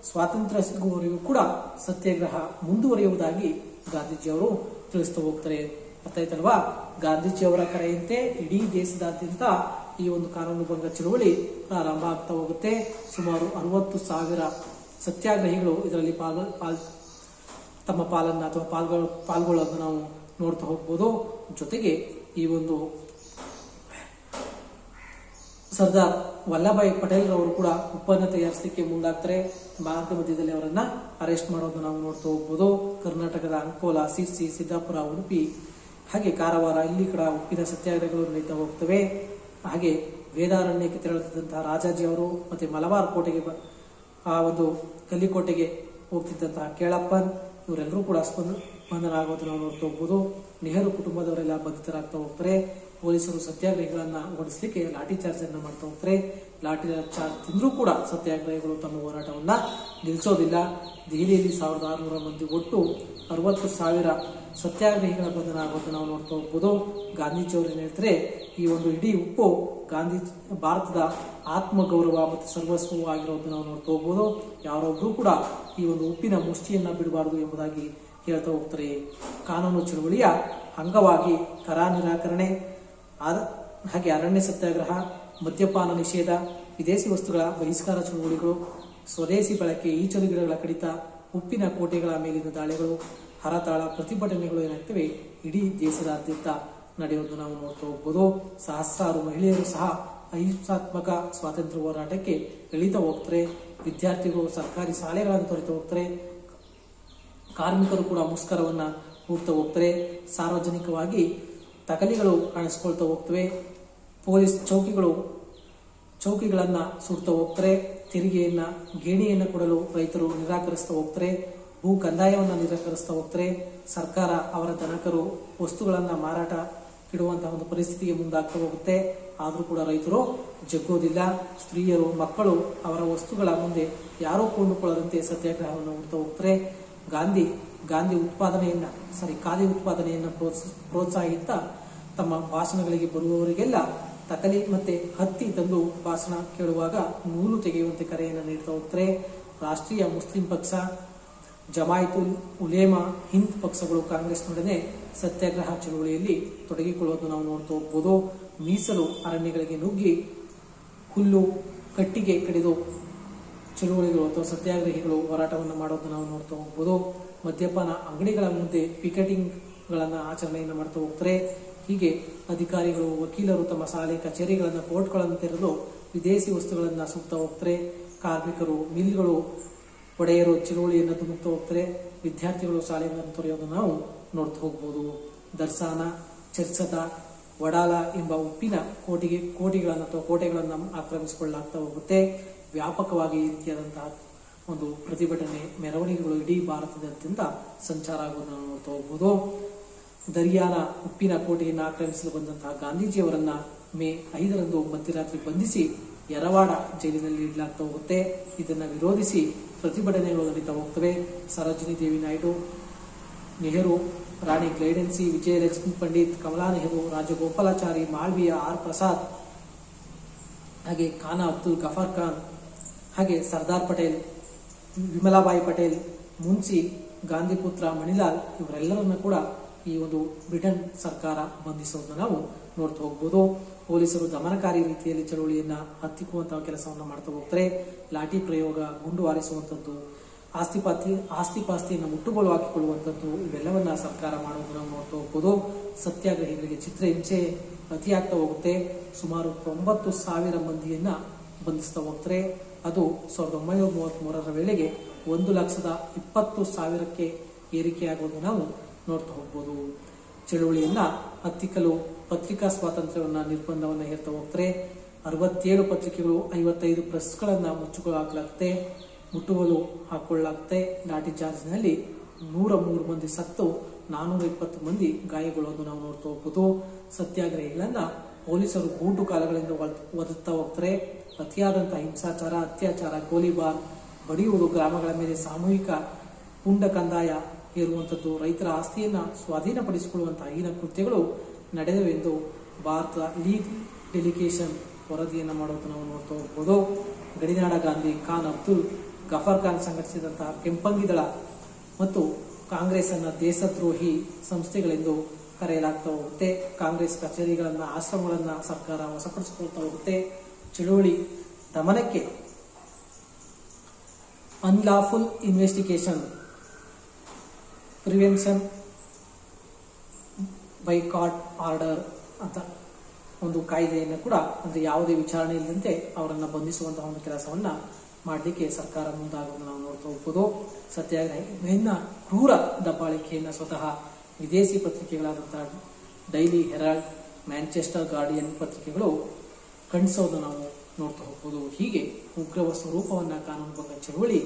ಸ್ವಾತಂತ್ರ್ಯ ಸಿಗುವವರೆಗೂ ಕೂಡ ಸತ್ಯಾಗ್ರಹ ಮುಂದುವರಿಯುವುದಾಗಿ ಗಾಂಧೀಜಿಯವರು ತಿಳಿಸ್ತಾ ಹೋಗ್ತಾರೆ. ಅರ್ಥ ಆಯ್ತಲ್ವಾ? ಗಾಂಧೀಜಿಯವರ ಕರೆಯಂತೆ ಇಡೀ ದೇಶದಾದ್ಯಂತ ಈ ಒಂದು ಕಾನೂನು ಭಂಗ ಚಳುವಳಿ ಪ್ರಾರಂಭ ಆಗ್ತಾ ಹೋಗುತ್ತೆ. ಸುಮಾರು 60,000 ಸತ್ಯಾಗ್ರಹಿಗಳು ಇದರಲ್ಲಿ ತಮ್ಮ ಪಾಲನ್ನ ಅಥವಾ ಪಾಲ್ಗೊಳ್ಳೋದನ್ನು ನಾವು ನೋಡ್ತಾ ಹೋಗ್ಬೋದು. ಜೊತೆಗೆ ಈ ಒಂದು ಸರ್ದಾರ್ ವಲ್ಲಭಾಯ್ ಪಟೇಲ್ ರವರು ಕೂಡ ಉಪ್ಪನ್ನು ತಯಾರಿಸಲಿಕ್ಕೆ ಮುಂದಾಗ್ತಾರೆ. ಮಾರ್ಗ ಮಧ್ಯದಲ್ಲಿ ಅವರನ್ನ ಅರೆಸ್ಟ್ ಮಾಡೋದನ್ನ ನಾವು ನೋಡ್ತಾ ಹೋಗ್ಬೋದು. ಕರ್ನಾಟಕದ ಅಂಕೋಲಾ, ಸಿರ್ಸಿ, ಸಿದ್ದಾಪುರ, ಉಡುಪಿ ಹಾಗೆ ಕಾರವಾರ ಇಲ್ಲಿ ಕೂಡ ಉಪ್ಪಿನ ಸತ್ಯಾಗ್ರಹಗಳು ನಡೀತಾ ಹೋಗ್ತವೆ. ಹಾಗೆ ವೇದಾರಣ್ಯಕ್ಕೆ ತೆರಳುತ್ತಿದ್ದಂತಹ ರಾಜಾಜಿ ಅವರು ಮತ್ತೆ ಮಲಬಾರ್ ಕೋಟೆಗೆ ಆ ಒಂದು ಕಲ್ಲಿಕೋಟೆಗೆ ಹೋಗ್ತಿದ್ದಂತಹ ಕೇಳಪ್ಪನ್ ಇವರೆಲ್ಲರೂ ಕೂಡ ಬಂಧನ ಆಗೋದನ್ನ ನಾವು ನೋಡ್ತಾ ಹೋಗ್ಬೋದು. ನೆಹರು ಕುಟುಂಬದವರೆಲ್ಲ ಬಂಧಿತರಾಗ್ತಾ ಹೋಗ್ತಾರೆ. ಪೊಲೀಸರು ಸತ್ಯಾಗ್ರಹಿಗಳನ್ನ ಓಡಿಸಲಿಕ್ಕೆ ಲಾಠಿ ಚಾರ್ಜ್ ಅನ್ನ ಮಾಡ್ತಾ ಹೋಗ್ತಾರೆ. ಲಾಠಿ ಚಾರ್ಜ್ ತಿಂದ್ರೂ ಕೂಡ ಸತ್ಯಾಗ್ರಹಿಗಳು ತಮ್ಮ ಹೋರಾಟವನ್ನ ನಿಲ್ಲಿಸೋದಿಲ್ಲ. ದೆಹಲಿಯಲ್ಲಿ 1600 ಮಂದಿ ಒಟ್ಟು 60,000 ಸತ್ಯಾಗ್ರಹಿಗಳ ಬಂಧನ ಆಗೋದನ್ನ ನಾವು ನೋಡ್ತಾ ಹೋಗ್ಬೋದು. ಗಾಂಧೀಜಿಯವರು ಏನ್ ಹೇಳ್ತಾರೆ, ಈ ಒಂದು ಇಡೀ ಉಪ್ಪು ಭಾರತದ ಆತ್ಮಗೌರವ ಮತ್ತು ಸರ್ವಸ್ವವೂ ಆಗಿರೋದನ್ನ ನಾವು ನೋಡ್ತಾ ಹೋಗ್ಬೋದು. ಯಾರೊಬ್ರು ಕೂಡ ಈ ಒಂದು ಉಪ್ಪಿನ ಮುಷ್ಟಿಯನ್ನ ಬಿಡಬಾರದು ಎಂಬುದಾಗಿ ಹೇಳ್ತಾ ಹೋಗ್ತಾರೆ. ಕಾನೂನು ಚಳುವಳಿಯ ಅಂಗವಾಗಿ ಕರ ನಿರಾಕರಣೆ, ಹಾಗೆ ಅರಣ್ಯ ಸತ್ಯಾಗ್ರಹ, ಮದ್ಯಪಾನ ನಿಷೇಧ, ವಿದೇಶಿ ವಸ್ತುಗಳ ಬಹಿಷ್ಕಾರ ಚಳುವಳಿಗಳು, ಸ್ವದೇಶಿ ಬಳಕೆ, ಈಚಲು ಗಿಡಗಳ ಕಡಿತ, ಉಪ್ಪಿನ ಕೋಟೆಗಳ ಮೇಲಿನ ದಾಳಿಗಳು, ಹರತಾಳ ಪ್ರತಿಭಟನೆಗಳು ಏನಾಗ್ತವೆ ಇಡೀ ದೇಶದಾದ್ಯಂತ ನಡೆಯೋದನ್ನು ನಾವು ನೋಡ್ತಾ ಹೋಗ್ಬೋದು. ಸಹಸ್ರಾರು ಮಹಿಳೆಯರು ಸಹ ಅಹಿಂಸಾತ್ಮಕ ಸ್ವಾತಂತ್ರ್ಯ ಹೋರಾಟಕ್ಕೆ ಇಳಿತಾ ಹೋಗ್ತಾರೆ. ವಿದ್ಯಾರ್ಥಿಗಳು ಸರ್ಕಾರಿ ಶಾಲೆಗಳನ್ನು ತೊರೆತಾ ಹೋಗ್ತಾರೆ. ಕಾರ್ಮಿಕರು ಕೂಡ ಮುಷ್ಕರವನ್ನ ಹೋಗ್ತಾ ಹೋಗ್ತಾರೆ. ಸಾರ್ವಜನಿಕವಾಗಿ ತಕಲಿಗಳು ಕಾಣಿಸ್ಕೊಳ್ತಾ ಹೋಗ್ತವೆ. ಪೊಲೀಸ್ ಚೌಕಿಗಳನ್ನ ಸುಡ್ತಾ ಹೋಗ್ತಾರೆ. ತೆರಿಗೆಯನ್ನ ಗೇಣಿಯನ್ನ ಕೊಡಲು ರೈತರು ನಿರಾಕರಿಸ್ತಾ ಹೋಗ್ತಾರೆ. ಭೂ ಕಂದಾಯವನ್ನ ನಿರಾಕರಿಸ್ತಾ ಹೋಗ್ತಾರೆ. ಸರ್ಕಾರ ಅವರ ದನಕರು ವಸ್ತುಗಳನ್ನ ಮಾರಾಟ ಇಡುವಂತಹ ಒಂದು ಪರಿಸ್ಥಿತಿಗೆ ಮುಂದಾಗ್ತಾ ಹೋಗುತ್ತೆ. ಆದ್ರೂ ಕೂಡ ರೈತರು ಜಗ್ಗೋದಿಲ್ಲ. ಸ್ತ್ರೀಯರು, ಮಕ್ಕಳು ಅವರ ವಸ್ತುಗಳ ಮುಂದೆ ಯಾರೂ ಕೊಂಡುಕೊಳ್ಳದಂತೆ ಸತ್ಯಾಗ್ರಹವನ್ನು ಹೂಡ್ತಾ ಹೋಗ್ತಾರೆ. ಖಾದಿ ಉತ್ಪಾದನೆಯನ್ನ ಪ್ರೋತ್ಸಾಹಿಸುತ್ತಾ ತಮ್ಮ ಭಾಷಣಗಳಿಗೆ ಬರುವವರಿಗೆಲ್ಲ ತಕಲಿ ಮತ್ತೆ ಹತ್ತಿ ತಂದು ಭಾಷಣ ಕೇಳುವಾಗ ನೂಲು ತೆಗೆಯುವಂತೆ ಕರೆಯನ್ನು ನೀಡ್ತಾ ಹೋಗ್ತಾರೆ. ರಾಷ್ಟ್ರೀಯ ಮುಸ್ಲಿಂ ಪಕ್ಷ, ಜಮಾಯಿತುಲ್ ಉಲೇಮಾ ಹಿಂದ್ ಪಕ್ಷಗಳು ಕಾಂಗ್ರೆಸ್ನೊಡನೆ ಸತ್ಯಾಗ್ರಹ ಚಳುವಳಿಯಲ್ಲಿ ತೊಡಗಿಕೊಳ್ಳುವುದನ್ನು ನಾವು ನೋಡ್ತಾ ಹೋಗ್ಬೋದು. ಮೀಸಲು ಅರಣ್ಯಗಳಿಗೆ ನುಗ್ಗಿ ಹುಲ್ಲು ಕಟ್ಟಿಗೆ ಕಡಿದು ಚಳುವಳಿಗಳು ಅಥವಾ ಸತ್ಯಾಗ್ರಹಿಗಳು ಹೋರಾಟವನ್ನು ಮಾಡೋದನ್ನು ನಾವು ನೋಡ್ತಾ ಹೋಗ್ಬೋದು. ಮದ್ಯಪಾನ ಅಂಗಡಿಗಳ ಮುಂದೆ ಪಿಕೆಟಿಂಗ್ ಗಳನ್ನ ಆಚರಣೆಯನ್ನು ಮಾಡ್ತಾ ಹೋಗ್ತಾರೆ. ಹೀಗೆ ಅಧಿಕಾರಿಗಳು, ವಕೀಲರು ತಮ್ಮ ಶಾಲೆ, ಕಚೇರಿಗಳನ್ನ, ಕೋರ್ಟ್ಗಳನ್ನು ತೆರೆದು ವಿದೇಶಿ ವಸ್ತುಗಳನ್ನ ಸುತ್ತಾ ಹೋಗ್ತಾರೆ. ಕಾರ್ಮಿಕರು, ಮಿಲ್ಗಳು, ಒಡೆಯರು ಚಳುವಳಿಯನ್ನು ಧುಮುಕ್ತಾ ಹೋಗ್ತಾರೆ. ವಿದ್ಯಾರ್ಥಿಗಳು ಶಾಲೆಗಳನ್ನು ತೊರೆಯೋದನ್ನು ನಾವು ನೋಡ್ತಾ ಹೋಗ್ಬೋದು. ದರ್ಸಾನ, ಚರ್ಚದ, ವಡಾಲ ಎಂಬ ಉಪ್ಪಿನ ಕೋಟೆಗಳನ್ನು ಆಕ್ರಮಿಸಿಕೊಳ್ಳಲಾಗ್ತಾ ಹೋಗುತ್ತೆ. ವ್ಯಾಪಕವಾಗಿ ಈ ರೀತಿಯಾದಂತಹ ಒಂದು ಪ್ರತಿಭಟನೆ, ಮೆರವಣಿಗೆಗಳು ಇಡೀ ಭಾರತದಾದ್ಯಂತ ಸಂಚಾರ ಆಗುವುದನ್ನು ನೋಡ್ತಾ ಹೋಗ್ಬೋದು. ದರಿಯಾನ ಉಪ್ಪಿನ ಕೋಟೆಯನ್ನು ಆಕ್ರಮಿಸಲು ಬಂದಂತಹ ಗಾಂಧೀಜಿಯವರನ್ನ ಮೇ 5ರಂದು ಮಧ್ಯರಾತ್ರಿ ಬಂಧಿಸಿ ಯರವಾಡ ಜೈಲಿನಲ್ಲಿ ಇಡಲಾಗ್ತಾ ಹೋಗುತ್ತೆ. ಇದನ್ನ ವಿರೋಧಿಸಿ ಪ್ರತಿಭಟನೆಗಳು ನಡೀತಾ ಹೋಗ್ತವೆ. ಸರೋಜಿನಿ ದೇವಿ ನಾಯ್ಡು, ನೆಹರು, ರಾಣಿ ಗ್ಲೈಡೆನ್ಸಿ, ವಿಜಯಲಕ್ಷ್ಮಿ ಪಂಡಿತ್, ಕಮಲಾ ನೆಹರು, ರಾಜಗೋಪಾಲಾಚಾರಿ, ಮಾಳ್ವೀಯ, ಆರ್ ಪ್ರಸಾದ್, ಹಾಗೆ ಖಾನ ಅಬ್ದುಲ್ ಗಫಾರ್ ಖಾನ್, ಹಾಗೆ ಸರ್ದಾರ್ ಪಟೇಲ್, ವಿಮಲಾಬಾಯಿ ಪಟೇಲ್, ಮುನ್ಸಿ, ಗಾಂಧಿ ಪುತ್ರ ಮಣಿಲಾಲ್ ಇವರೆಲ್ಲರನ್ನ ಕೂಡ ಈ ಒಂದು ಬ್ರಿಟನ್ ಸರ್ಕಾರ ಬಂಧಿಸೋದನ್ನ ನಾವು ನೋಡ್ತಾ ಹೋಗ್ಬೋದು. ಪೊಲೀಸರು ದಮನಕಾರಿ ರೀತಿಯಲ್ಲಿ ಚಳುವಳಿಯನ್ನ ಹತ್ತಿಕ್ಕುವಂತಹ ಕೆಲಸವನ್ನ ಮಾಡ್ತಾ ಹೋಗ್ತಾರೆ. ಲಾಠಿ ಪ್ರಯೋಗ, ಗುಂಡು ಹಾರಿಸುವಂಥದ್ದು, ಆಸ್ತಿಪಾಸ್ತಿಯನ್ನು ಮುಟ್ಟುಗೋಲು ಹಾಕಿಕೊಳ್ಳುವಂಥದ್ದು, ಇವೆಲ್ಲವನ್ನ ಸರ್ಕಾರ ಮಾಡೋದನ್ನ ನಾವು ನೋಡ್ತಾ ಹೋಗ್ಬೋದು. ಸತ್ಯಾಗ್ರಹಿಗಳಿಗೆ ಚಿತ್ರಹಿಂಸೆ ಅತಿಯಾಗ್ತಾ ಹೋಗುತ್ತೆ. ಸುಮಾರು 90,000 ಮಂದಿಯನ್ನ ಬಂಧಿಸ್ತಾ ಹೋಗ್ತಾರೆ. ಅದು 1933ರ ವೇಳೆಗೆ 1,20,000ಕ್ಕೆ ಏರಿಕೆಯಾಗುವುದು ನಾವು ನೋಡ್ತಾ ಹೋಗ್ಬೋದು. ಚಳುವಳಿಯನ್ನ ಹತ್ತಿಕ್ಕಲು ಪತ್ರಿಕಾ ಸ್ವಾತಂತ್ರ್ಯವನ್ನ ನಿರ್ಬಂಧವನ್ನ ಹೇರ್ತಾ ಹೋಗ್ತಾರೆ. 67 ಪತ್ರಿಕೆಗಳು, 55 ಪ್ರೆಸ್ಗಳನ್ನ ಮುಚ್ಚುಹಾಕಲಾಗುತ್ತೆ, ಮುಟ್ಟುಗೋಲು ಹಾಕೊಳ್ಳಲಾಗುತ್ತೆ. ಲಾಠಿ ಚಾರ್ಜ್ನಲ್ಲಿ 103 ಮಂದಿ ಸತ್ತು 420 ಮಂದಿ ಗಾಯಗೊಳ್ಳುವುದು ನಾವು ನೋಡ್ತಾ ಹೋಗ್ಬೋದು. ಸತ್ಯಾಗ್ರಹಿಗಳನ್ನ ಪೊಲೀಸರು ಬೂಟು ಕಾಲಗಳಿಂದ ಒದರ್ತಾ ಹೋಗ್ತಾರೆ. ಅತಿಯಾದಂತಹ ಹಿಂಸಾಚಾರ, ಅತ್ಯಾಚಾರ, ಗೋಲಿಬಾರ್, ಬಡಿಯುವುದು, ಗ್ರಾಮಗಳ ಮೇಲೆ ಸಾಮೂಹಿಕ ಪುಂಡ ಕಂದಾಯ ಹೇರುವಂಥದ್ದು, ರೈತರ ಆಸ್ತಿಯನ್ನ ಸ್ವಾಧೀನಪಡಿಸಿಕೊಳ್ಳುವಂತಹ ಹೀನ ಕೃತ್ಯಗಳು ನಡೆದವೆಂದು ಭಾರತ ಲೀಗ್ ಡೆಲಿಗೇಷನ್ ವರದಿಯನ್ನು ಮಾಡೋದು ನಾವು ನೋಡ್ತಾ ಹೋಗ್ಬೋದು. ಗಡಿನಾಡ ಗಾಂಧಿ, ಖಾನ್ ಅಬ್ದುಲ್ ಗಫರ್ ಖಾನ್ ಸಂಘಟಿಸಿದಂತಹ ಕೆಂಪಂಗಿ ದಳ ಮತ್ತು ಕಾಂಗ್ರೆಸ್ ಅನ್ನ ದೇಶದ್ರೋಹಿ ಸಂಸ್ಥೆಗಳೆಂದು ಕರೆಯಲಾಗ್ತಾ ಹೋಗುತ್ತೆ. ಕಾಂಗ್ರೆಸ್ ಕಚೇರಿಗಳನ್ನ, ಆಶ್ರಮಗಳನ್ನ ಸರ್ಕಾರ ವಶಪಡಿಸಿಕೊಳ್ತಾ ಹೋಗುತ್ತೆ. ಚಳುವಳಿ ದಮನಕ್ಕೆ unlawful investigation prevention boycott order ಅಂತ ಒಂದು ಕಾಯ್ದೆಯನ್ನು ಕೂಡ, ಅಂದ್ರೆ ಯಾವುದೇ ವಿಚಾರಣೆ ಇಲ್ಲದಂತೆ ಅವರನ್ನ ಬಂಧಿಸುವಂತಹ ಒಂದು ಕೆಲಸವನ್ನ ಮಾಡಲಿಕ್ಕೆ ಸರ್ಕಾರ ಮುಂದಾಗುವುದನ್ನು ನಾವು ನೋಡ್ತಾ ಹೋಗ್ಬೋದು. ಸತ್ಯಾಗ್ರಹಿಗಳನ್ನ ಕ್ರೂರ ದಬ್ಬಾಳಿಕೆಯನ್ನ ಸ್ವತಃ ವಿದೇಶಿ ಪತ್ರಿಕೆಗಳಾದಂತಹ ಡೈಲಿ ಹೆರಾಲ್ಡ್, ಮ್ಯಾಂಚೆಸ್ಟರ್ ಗಾರ್ಡಿಯನ್ ಪತ್ರಿಕೆಗಳು ಖಂಡಿಸೋದನ್ನು ನಾವು ನೋಡ್ತಾ ಹೋಗ್ಬೋದು. ಹೀಗೆ ಉಗ್ರವ ಸ್ವರೂಪವನ್ನ ಕಾನೂನುಭಂಗ ಚಳುವಳಿ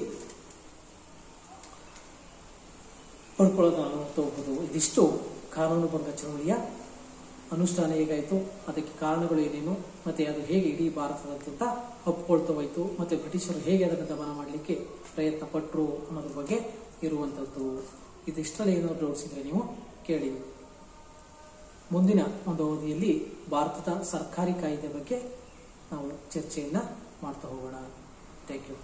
ಪಡ್ಕೊಳ್ಳೋದನ್ನು ನೋಡ್ತಾ ಹೋಗ್ಬೋದು. ಇದಿಷ್ಟು ಕಾನೂನುಭಂಗ ಚಳುವಳಿಯ ಅನುಷ್ಠಾನ ಹೇಗಾಯಿತು, ಅದಕ್ಕೆ ಕಾರಣಗಳು ಏನೇನು, ಮತ್ತೆ ಅದು ಹೇಗೆ ಇಡೀ ಭಾರತದಾದ್ಯಂತ ಒಪ್ಕೊಳ್ತಾ ಹೋಯಿತು, ಮತ್ತೆ ಬ್ರಿಟಿಷರು ಹೇಗೆ ಅದನ್ನು ದಮನ ಮಾಡಲಿಕ್ಕೆ ಪ್ರಯತ್ನ ಪಟ್ಟರು ಅನ್ನೋದ್ರ ಬಗ್ಗೆ ಇರುವಂತದ್ದು. ಇದಿಷ್ಟರಲ್ಲಿ ಏನಾದ್ರು ಡೌಟ್ಸ್ ಇದ್ರೆ ನೀವು ಕೇಳಿ. ಮುಂದಿನ ಒಂದು ಅವಧಿಯಲ್ಲಿ ಭಾರತದ ಸರ್ಕಾರಿ ಕಾಯ್ದೆ ಬಗ್ಗೆ ನಾವು ಚರ್ಚೆಯನ್ನ ಮಾಡ್ತಾ ಹೋಗೋಣ. Thank you.